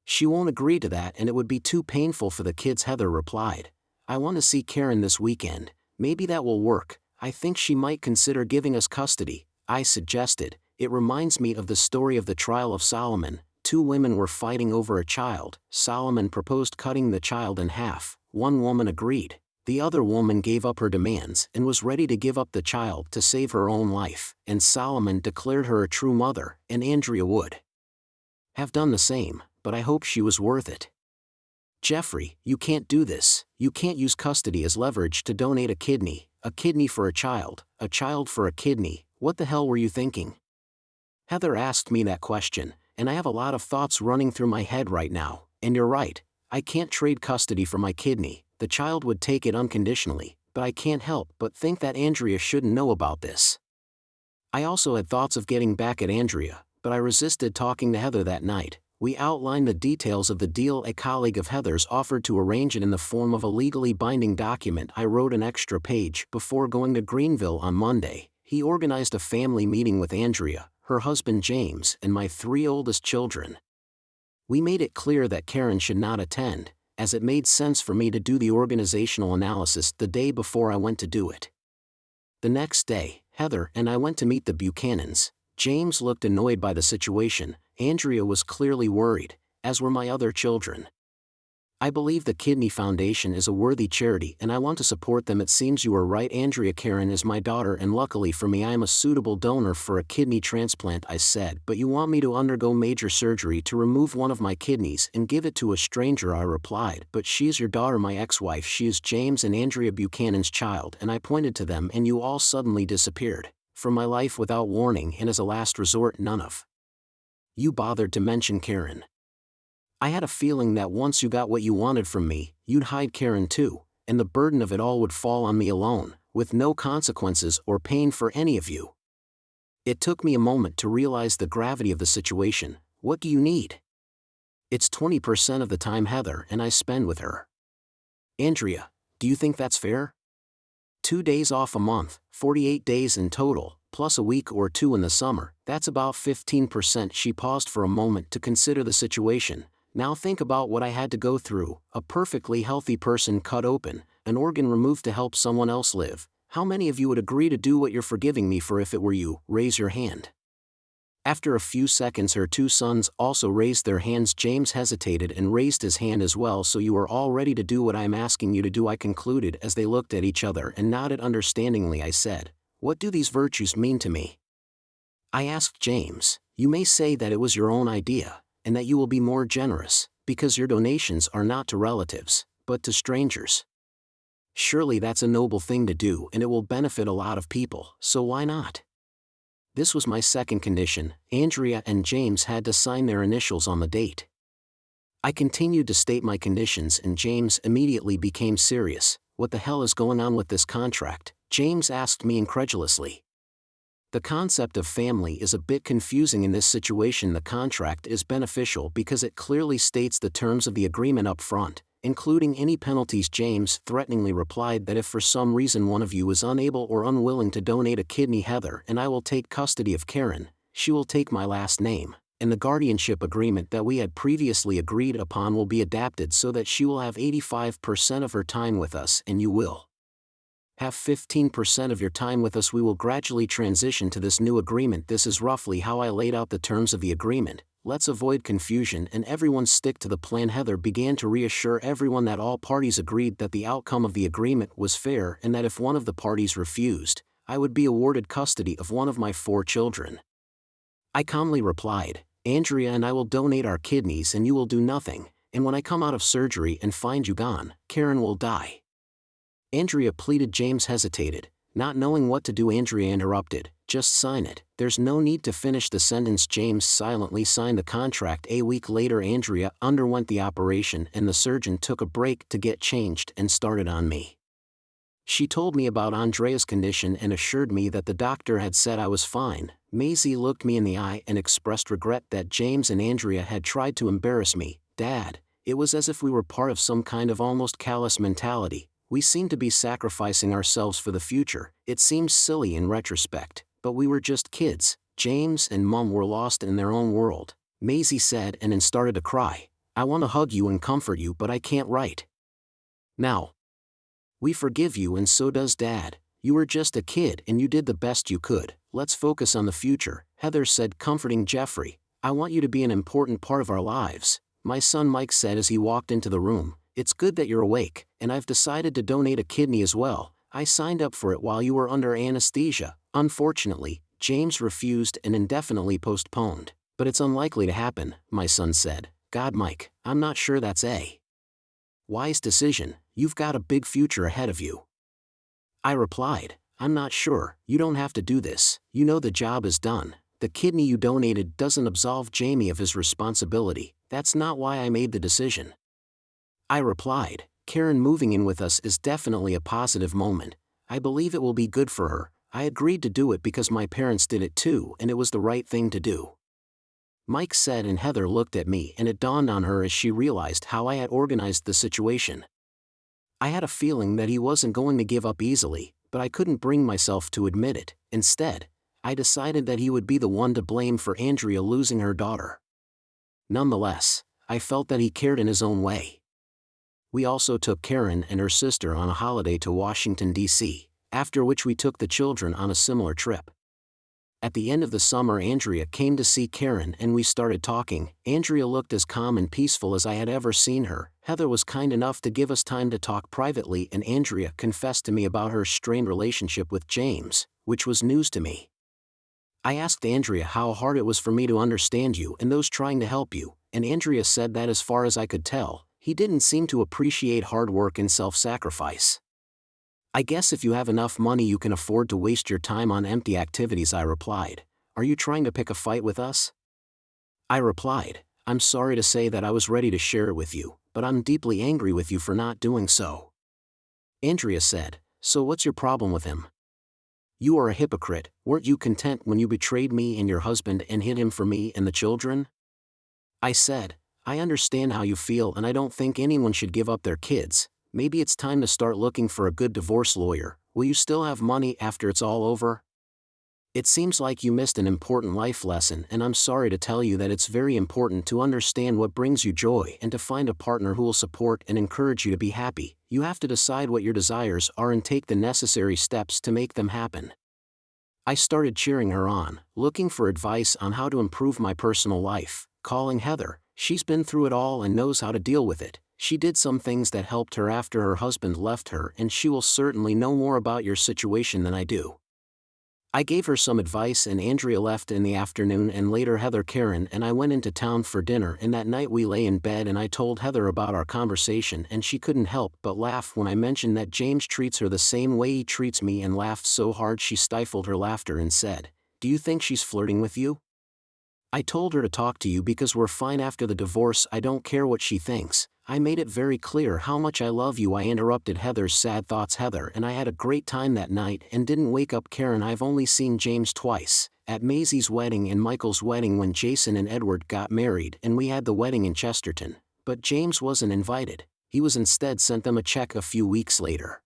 [SPEAKER 1] "She won't agree to that and it would be too painful for the kids," Heather replied. "I want to see Karen this weekend. Maybe that will work. I think she might consider giving us custody," I suggested. "It reminds me of the story of the trial of Solomon. 2 women were fighting over a child. Solomon proposed cutting the child in half. One woman agreed. The other woman gave up her demands and was ready to give up the child to save her own life, and Solomon declared her a true mother, and Andrea would have done the same, but I hope she was worth it." "Jeffrey, you can't do this. You can't use custody as leverage to donate a kidney for a child for a kidney. What the hell were you thinking?" Heather asked me that question, and I have a lot of thoughts running through my head right now. And you're right, I can't trade custody for my kidney. The child would take it unconditionally, but I can't help but think that Andrea shouldn't know about this. I also had thoughts of getting back at Andrea, but I resisted talking to Heather that night. We outlined the details of the deal. A colleague of Heather's offered to arrange it in the form of a legally binding document. I wrote an extra page before going to Greenville on Monday. He organized a family meeting with Andrea, her husband James, and my 3 oldest children. We made it clear that Karen should not attend, as it made sense for me to do the organizational analysis the day before I went to do it. The next day, Heather and I went to meet the Buchanans. James looked annoyed by the situation. Andrea was clearly worried, as were my other children. I believe the Kidney Foundation is a worthy charity and I want to support them. It seems you are right, Andrea. Karen is my daughter and luckily for me I am a suitable donor for a kidney transplant, I said. But you want me to undergo major surgery to remove one of my kidneys and give it to a stranger, I replied. But she is your daughter, my ex-wife. She is James and Andrea Buchanan's child, and I pointed to them and you all suddenly disappeared from my life without warning, and as a last resort none of you bothered to mention Karen. I had a feeling that once you got what you wanted from me, you'd hide Karen too, and the burden of it all would fall on me alone, with no consequences or pain for any of you. It took me a moment to realize the gravity of the situation. What do you need? It's 20% of the time Heather and I spend with her. Andrea, do you think that's fair? 2 days off a month, 48 days in total, plus a week or 2 in the summer, that's about 15%. She paused for a moment to consider the situation. Now think about what I had to go through: a perfectly healthy person cut open, an organ removed to help someone else live. How many of you would agree to do what you're forgiving me for if it were you? Raise your hand. After a few seconds her 2 sons also raised their hands. James hesitated and raised his hand as well. So you are all ready to do what I am asking you to do, I concluded as they looked at each other and nodded understandingly. I said, what do these virtues mean to me? I asked James. You may say that it was your own idea, and that you will be more generous, because your donations are not to relatives, but to strangers. Surely that's a noble thing to do and it will benefit a lot of people, so why not? This was my second condition. Andrea and James had to sign their initials on the date. I continued to state my conditions and James immediately became serious. What the hell is going on with this contract? James asked me incredulously. The concept of family is a bit confusing in this situation. The contract is beneficial because it clearly states the terms of the agreement up front, including any penalties. James threateningly replied that if for some reason one of you is unable or unwilling to donate a kidney, Heather and I will take custody of Karen. She will take my last name, and the guardianship agreement that we had previously agreed upon will be adapted so that she will have 85% of her time with us and you will have 15% of your time with us. We will gradually transition to this new agreement. This is roughly how I laid out the terms of the agreement. Let's avoid confusion and everyone stick to the plan. Heather began to reassure everyone that all parties agreed that the outcome of the agreement was fair and that if one of the parties refused, I would be awarded custody of one of my 4 children. I calmly replied, Andrea and I will donate our kidneys and you will do nothing, and when I come out of surgery and find you gone, Karen will die. Andrea pleaded. James hesitated, not knowing what to do. Andrea interrupted, just sign it. There's no need to finish the sentence. James silently signed the contract. A week later Andrea underwent the operation and the surgeon took a break to get changed and started on me. She told me about Andrea's condition and assured me that the doctor had said I was fine. Maisie looked me in the eye and expressed regret that James and Andrea had tried to embarrass me. Dad, it was as if we were part of some kind of almost callous mentality. We seemed to be sacrificing ourselves for the future. It seems silly in retrospect, but we were just kids. James and Mum were lost in their own world. Maisie said and then started to cry. I want to hug you and comfort you, but I can't right now. We forgive you and so does Dad. You were just a kid and you did the best you could. Let's focus on the future, Heather said, comforting Jeffrey. I want you to be an important part of our lives, my son Mike said as he walked into the room. It's good that you're awake, and I've decided to donate a kidney as well. I signed up for it while you were under anesthesia. Unfortunately, James refused and indefinitely postponed. But it's unlikely to happen, my son said. God, Mike, I'm not sure that's a wise decision. You've got a big future ahead of you. I replied, I'm not sure. You don't have to do this. You know the job is done. The kidney you donated doesn't absolve Jamie of his responsibility. That's not why I made the decision. I replied, Karen moving in with us is definitely a positive moment. I believe it will be good for her. I agreed to do it because my parents did it too and it was the right thing to do. Mike said, and Heather looked at me and it dawned on her as she realized how I had organized the situation. I had a feeling that he wasn't going to give up easily, but I couldn't bring myself to admit it. Instead, I decided that he would be the one to blame for Andrea losing her daughter. Nonetheless, I felt that he cared in his own way. We also took Karen and her sister on a holiday to Washington, D.C., after which we took the children on a similar trip. At the end of the summer, Andrea came to see Karen and we started talking. Andrea looked as calm and peaceful as I had ever seen her. Heather was kind enough to give us time to talk privately, and Andrea confessed to me about her strained relationship with James, which was news to me. I asked Andrea how hard it was for me to understand you and those trying to help you, and Andrea said that as far as I could tell, he didn't seem to appreciate hard work and self-sacrifice. I guess if you have enough money you can afford to waste your time on empty activities, I replied. Are you trying to pick a fight with us? I replied, I'm sorry to say that I was ready to share it with you, but I'm deeply angry with you for not doing so. Andrea said, so what's your problem with him? You are a hypocrite. Weren't you content when you betrayed me and your husband and hid him from me and the children? I said, I understand how you feel and I don't think anyone should give up their kids. Maybe it's time to start looking for a good divorce lawyer. Will you still have money after it's all over? It seems like you missed an important life lesson, and I'm sorry to tell you that it's very important to understand what brings you joy and to find a partner who will support and encourage you to be happy. You have to decide what your desires are and take the necessary steps to make them happen. I started cheering her on, looking for advice on how to improve my personal life, calling Heather. She's been through it all and knows how to deal with it. She did some things that helped her after her husband left her, and she will certainly know more about your situation than I do. I gave her some advice and Andrea left in the afternoon, and later Heather, Karen and I went into town for dinner, and that night we lay in bed and I told Heather about our conversation, and she couldn't help but laugh when I mentioned that James treats her the same way he treats me, and laughed so hard she stifled her laughter and said, Do you think she's flirting with you? I told her to talk to you because we're fine after the divorce. I don't care what she thinks. I made it very clear how much I love you. I interrupted Heather's sad thoughts. Heather and I had a great time that night and didn't wake up. Karen, I've only seen James twice, at Maisie's wedding and Michael's wedding when Jason and Edward got married, and we had the wedding in Chesterton, but James wasn't invited. He was instead sent them a check a few weeks later.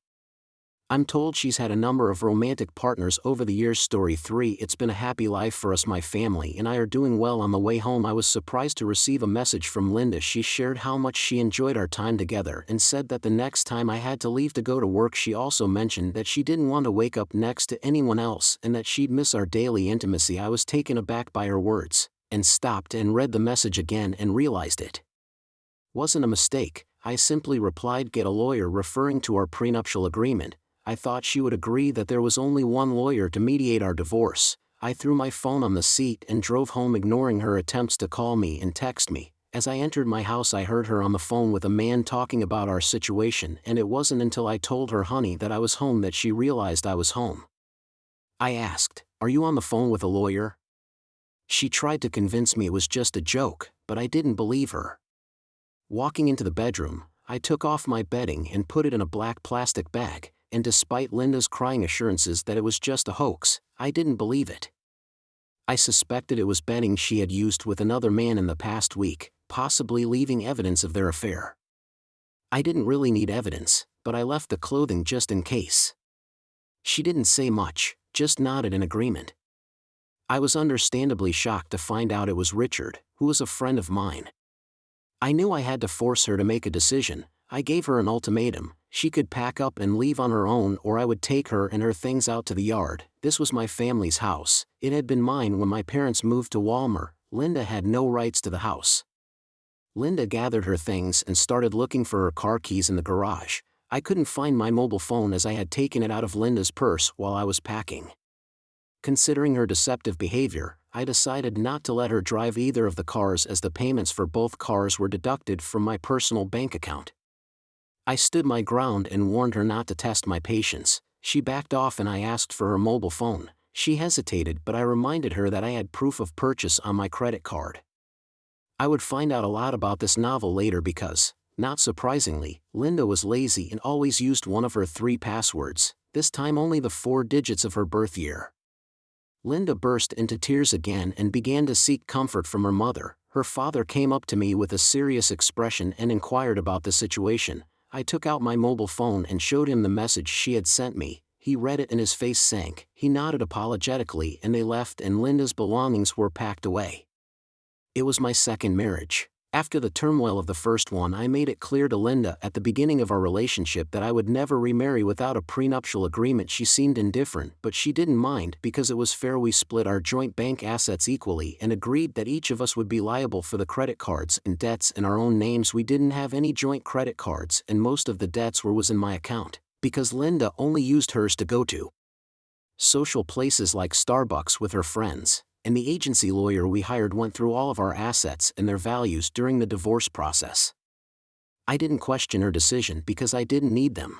[SPEAKER 1] I'm told she's had a number of romantic partners over the years. Story 3. It's been a happy life for us. My family and I are doing well. On the way home I was surprised to receive a message from Linda. She shared how much she enjoyed our time together and said that the next time I had to leave to go to work, she also mentioned that she didn't want to wake up next to anyone else and that she'd miss our daily intimacy. I was taken aback by her words, and stopped and read the message again and realized it wasn't a mistake. I simply replied, get a lawyer, referring to our prenuptial agreement. I thought she would agree that there was only one lawyer to mediate our divorce. I threw my phone on the seat and drove home, ignoring her attempts to call me and text me. As I entered my house I heard her on the phone with a man talking about our situation, and it wasn't until I told her, honey, that I was home that she realized I was home. I asked, are you on the phone with a lawyer? She tried to convince me it was just a joke, but I didn't believe her. Walking into the bedroom, I took off my bedding and put it in a black plastic bag, and despite Linda's crying assurances that it was just a hoax, I didn't believe it. I suspected it was bedding she had used with another man in the past week, possibly leaving evidence of their affair. I didn't really need evidence, but I left the clothing just in case. She didn't say much, just nodded in agreement. I was understandably shocked to find out it was Richard, who was a friend of mine. I knew I had to force her to make a decision. I gave her an ultimatum. She could pack up and leave on her own, or I would take her and her things out to the yard. This was my family's house. It had been mine when my parents moved to Walmer. Linda had no rights to the house. Linda gathered her things and started looking for her car keys in the garage. I couldn't find my mobile phone as I had taken it out of Linda's purse while I was packing. Considering her deceptive behavior, I decided not to let her drive either of the cars, as the payments for both cars were deducted from my personal bank account. I stood my ground and warned her not to test my patience. She backed off and I asked for her mobile phone. She hesitated, but I reminded her that I had proof of purchase on my credit card. I would find out a lot about this novel later because, not surprisingly, Linda was lazy and always used one of her 3 passwords, this time only the 4 digits of her birth year. Linda burst into tears again and began to seek comfort from her mother. Her father came up to me with a serious expression and inquired about the situation. I took out my mobile phone and showed him the message she had sent me. He read it and his face sank. He nodded apologetically and they left and Linda's belongings were packed away. It was my second marriage. After the turmoil of the first one, I made it clear to Linda at the beginning of our relationship that I would never remarry without a prenuptial agreement. She seemed indifferent, but she didn't mind because it was fair. We split our joint bank assets equally and agreed that each of us would be liable for the credit cards and debts in our own names. We didn't have any joint credit cards and most of the debts was in my account, because Linda only used hers to go to social places like Starbucks with her friends, and the agency lawyer we hired went through all of our assets and their values during the divorce process. I didn't question her decision because I didn't need them.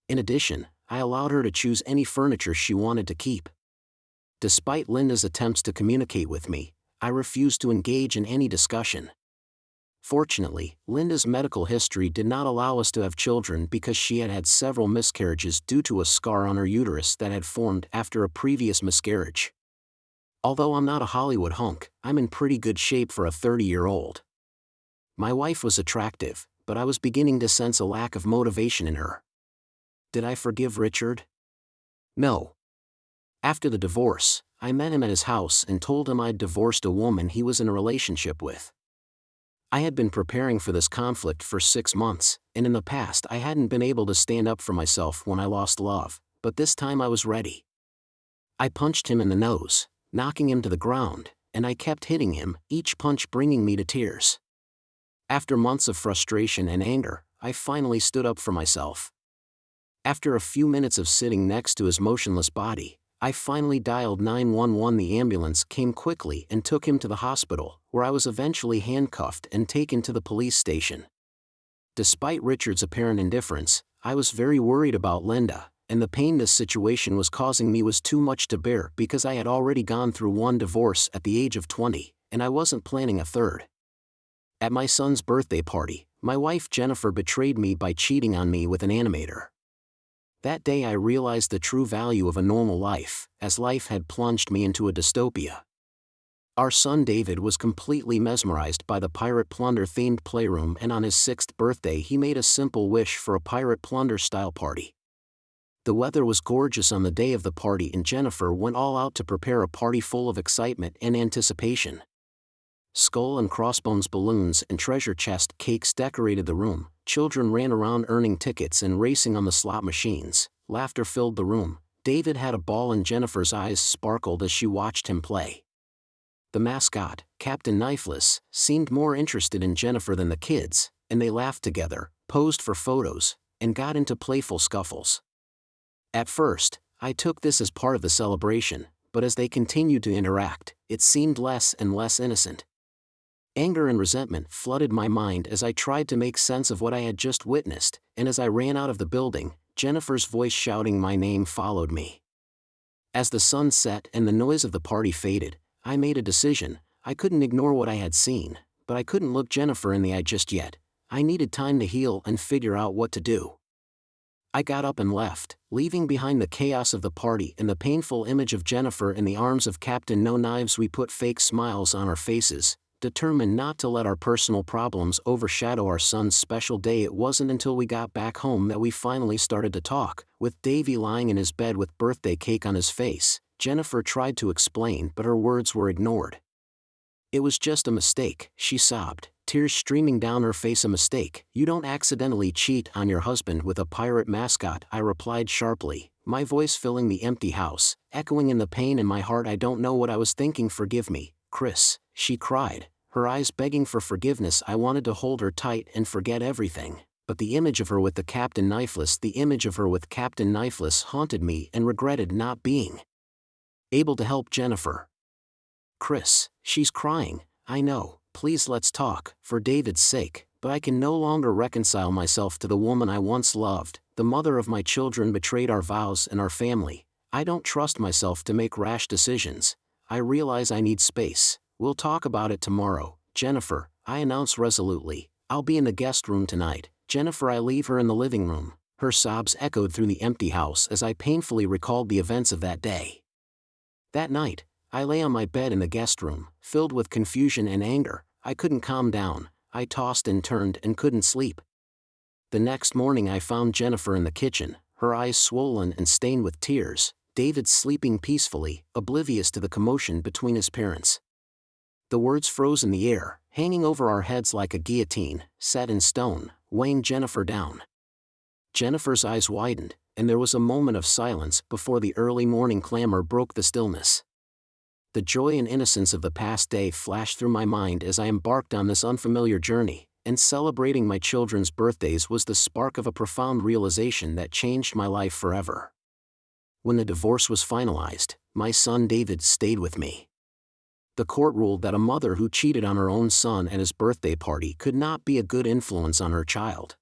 [SPEAKER 1] In addition, I allowed her to choose any furniture she wanted to keep. Despite Linda's attempts to communicate with me, I refused to engage in any discussion. Fortunately, Linda's medical history did not allow us to have children because she had had several miscarriages due to a scar on her uterus that had formed after a previous miscarriage. Although I'm not a Hollywood hunk, I'm in pretty good shape for a 30-year-old. My wife was attractive, but I was beginning to sense a lack of motivation in her. Did I forgive Richard? No. After the divorce, I met him at his house and told him I'd divorced a woman he was in a relationship with. I had been preparing for this conflict for 6 months, and in the past I hadn't been able to stand up for myself when I lost love, but this time I was ready. I punched him in the nose, knocking him to the ground, and I kept hitting him, each punch bringing me to tears. After months of frustration and anger, I finally stood up for myself. After a few minutes of sitting next to his motionless body, I finally dialed 911. The ambulance came quickly and took him to the hospital, where I was eventually handcuffed and taken to the police station. Despite Richard's apparent indifference, I was very worried about Linda, and the pain this situation was causing me was too much to bear because I had already gone through one divorce at the age of 20, and I wasn't planning a third. At my son's birthday party, my wife Jennifer betrayed me by cheating on me with an animator. That day I realized the true value of a normal life, as life had plunged me into a dystopia. Our son David was completely mesmerized by the pirate plunder-themed playroom, and on his 6th birthday he made a simple wish for a pirate plunder-style party. The weather was gorgeous on the day of the party and Jennifer went all out to prepare a party full of excitement and anticipation. Skull and crossbones balloons and treasure chest cakes decorated the room, children ran around earning tickets and racing on the slot machines, laughter filled the room, David had a ball and Jennifer's eyes sparkled as she watched him play. The mascot, Captain Knifeless, seemed more interested in Jennifer than the kids, and they laughed together, posed for photos, and got into playful scuffles. At first, I took this as part of the celebration, but as they continued to interact, it seemed less and less innocent. Anger and resentment flooded my mind as I tried to make sense of what I had just witnessed, and as I ran out of the building, Jennifer's voice shouting my name followed me. As the sun set and the noise of the party faded, I made a decision. I couldn't ignore what I had seen, but I couldn't look Jennifer in the eye just yet. I needed time to heal and figure out what to do. I got up and left, leaving behind the chaos of the party and the painful image of Jennifer in the arms of Captain No Knives. We put fake smiles on our faces, determined not to let our personal problems overshadow our son's special day. It wasn't until we got back home that we finally started to talk. With Davy lying in his bed with birthday cake on his face, Jennifer tried to explain but her words were ignored. "It was just a mistake," she sobbed, tears streaming down her face. "A mistake? You don't accidentally cheat on your husband with a pirate mascot," I replied sharply, my voice filling the empty house, echoing in the pain in my heart. "I don't know what I was thinking. Forgive me, Chris," she cried, her eyes begging for forgiveness. I wanted to hold her tight and forget everything, but the image of her with the Captain Knifeless haunted me and regretted not being able to help Jennifer. "Chris, she's crying. I know, please let's talk, for David's sake, but I can no longer reconcile myself to the woman I once loved. The mother of my children betrayed our vows and our family. I don't trust myself to make rash decisions. I realize I need space. We'll talk about it tomorrow, Jennifer," I announced resolutely. "I'll be in the guest room tonight, Jennifer." I leave her in the living room. Her sobs echoed through the empty house as I painfully recalled the events of that day. That night, I lay on my bed in the guest room, filled with confusion and anger. I couldn't calm down. I tossed and turned and couldn't sleep. The next morning I found Jennifer in the kitchen, her eyes swollen and stained with tears, David sleeping peacefully, oblivious to the commotion between his parents. The words froze in the air, hanging over our heads like a guillotine, set in stone, weighing Jennifer down. Jennifer's eyes widened, and there was a moment of silence before the early morning clamor broke the stillness. The joy and innocence of the past day flashed through my mind as I embarked on this unfamiliar journey, and celebrating my children's birthdays was the spark of a profound realization that changed my life forever. When the divorce was finalized, my son David stayed with me. The court ruled that a mother who cheated on her own son at his birthday party could not be a good influence on her child.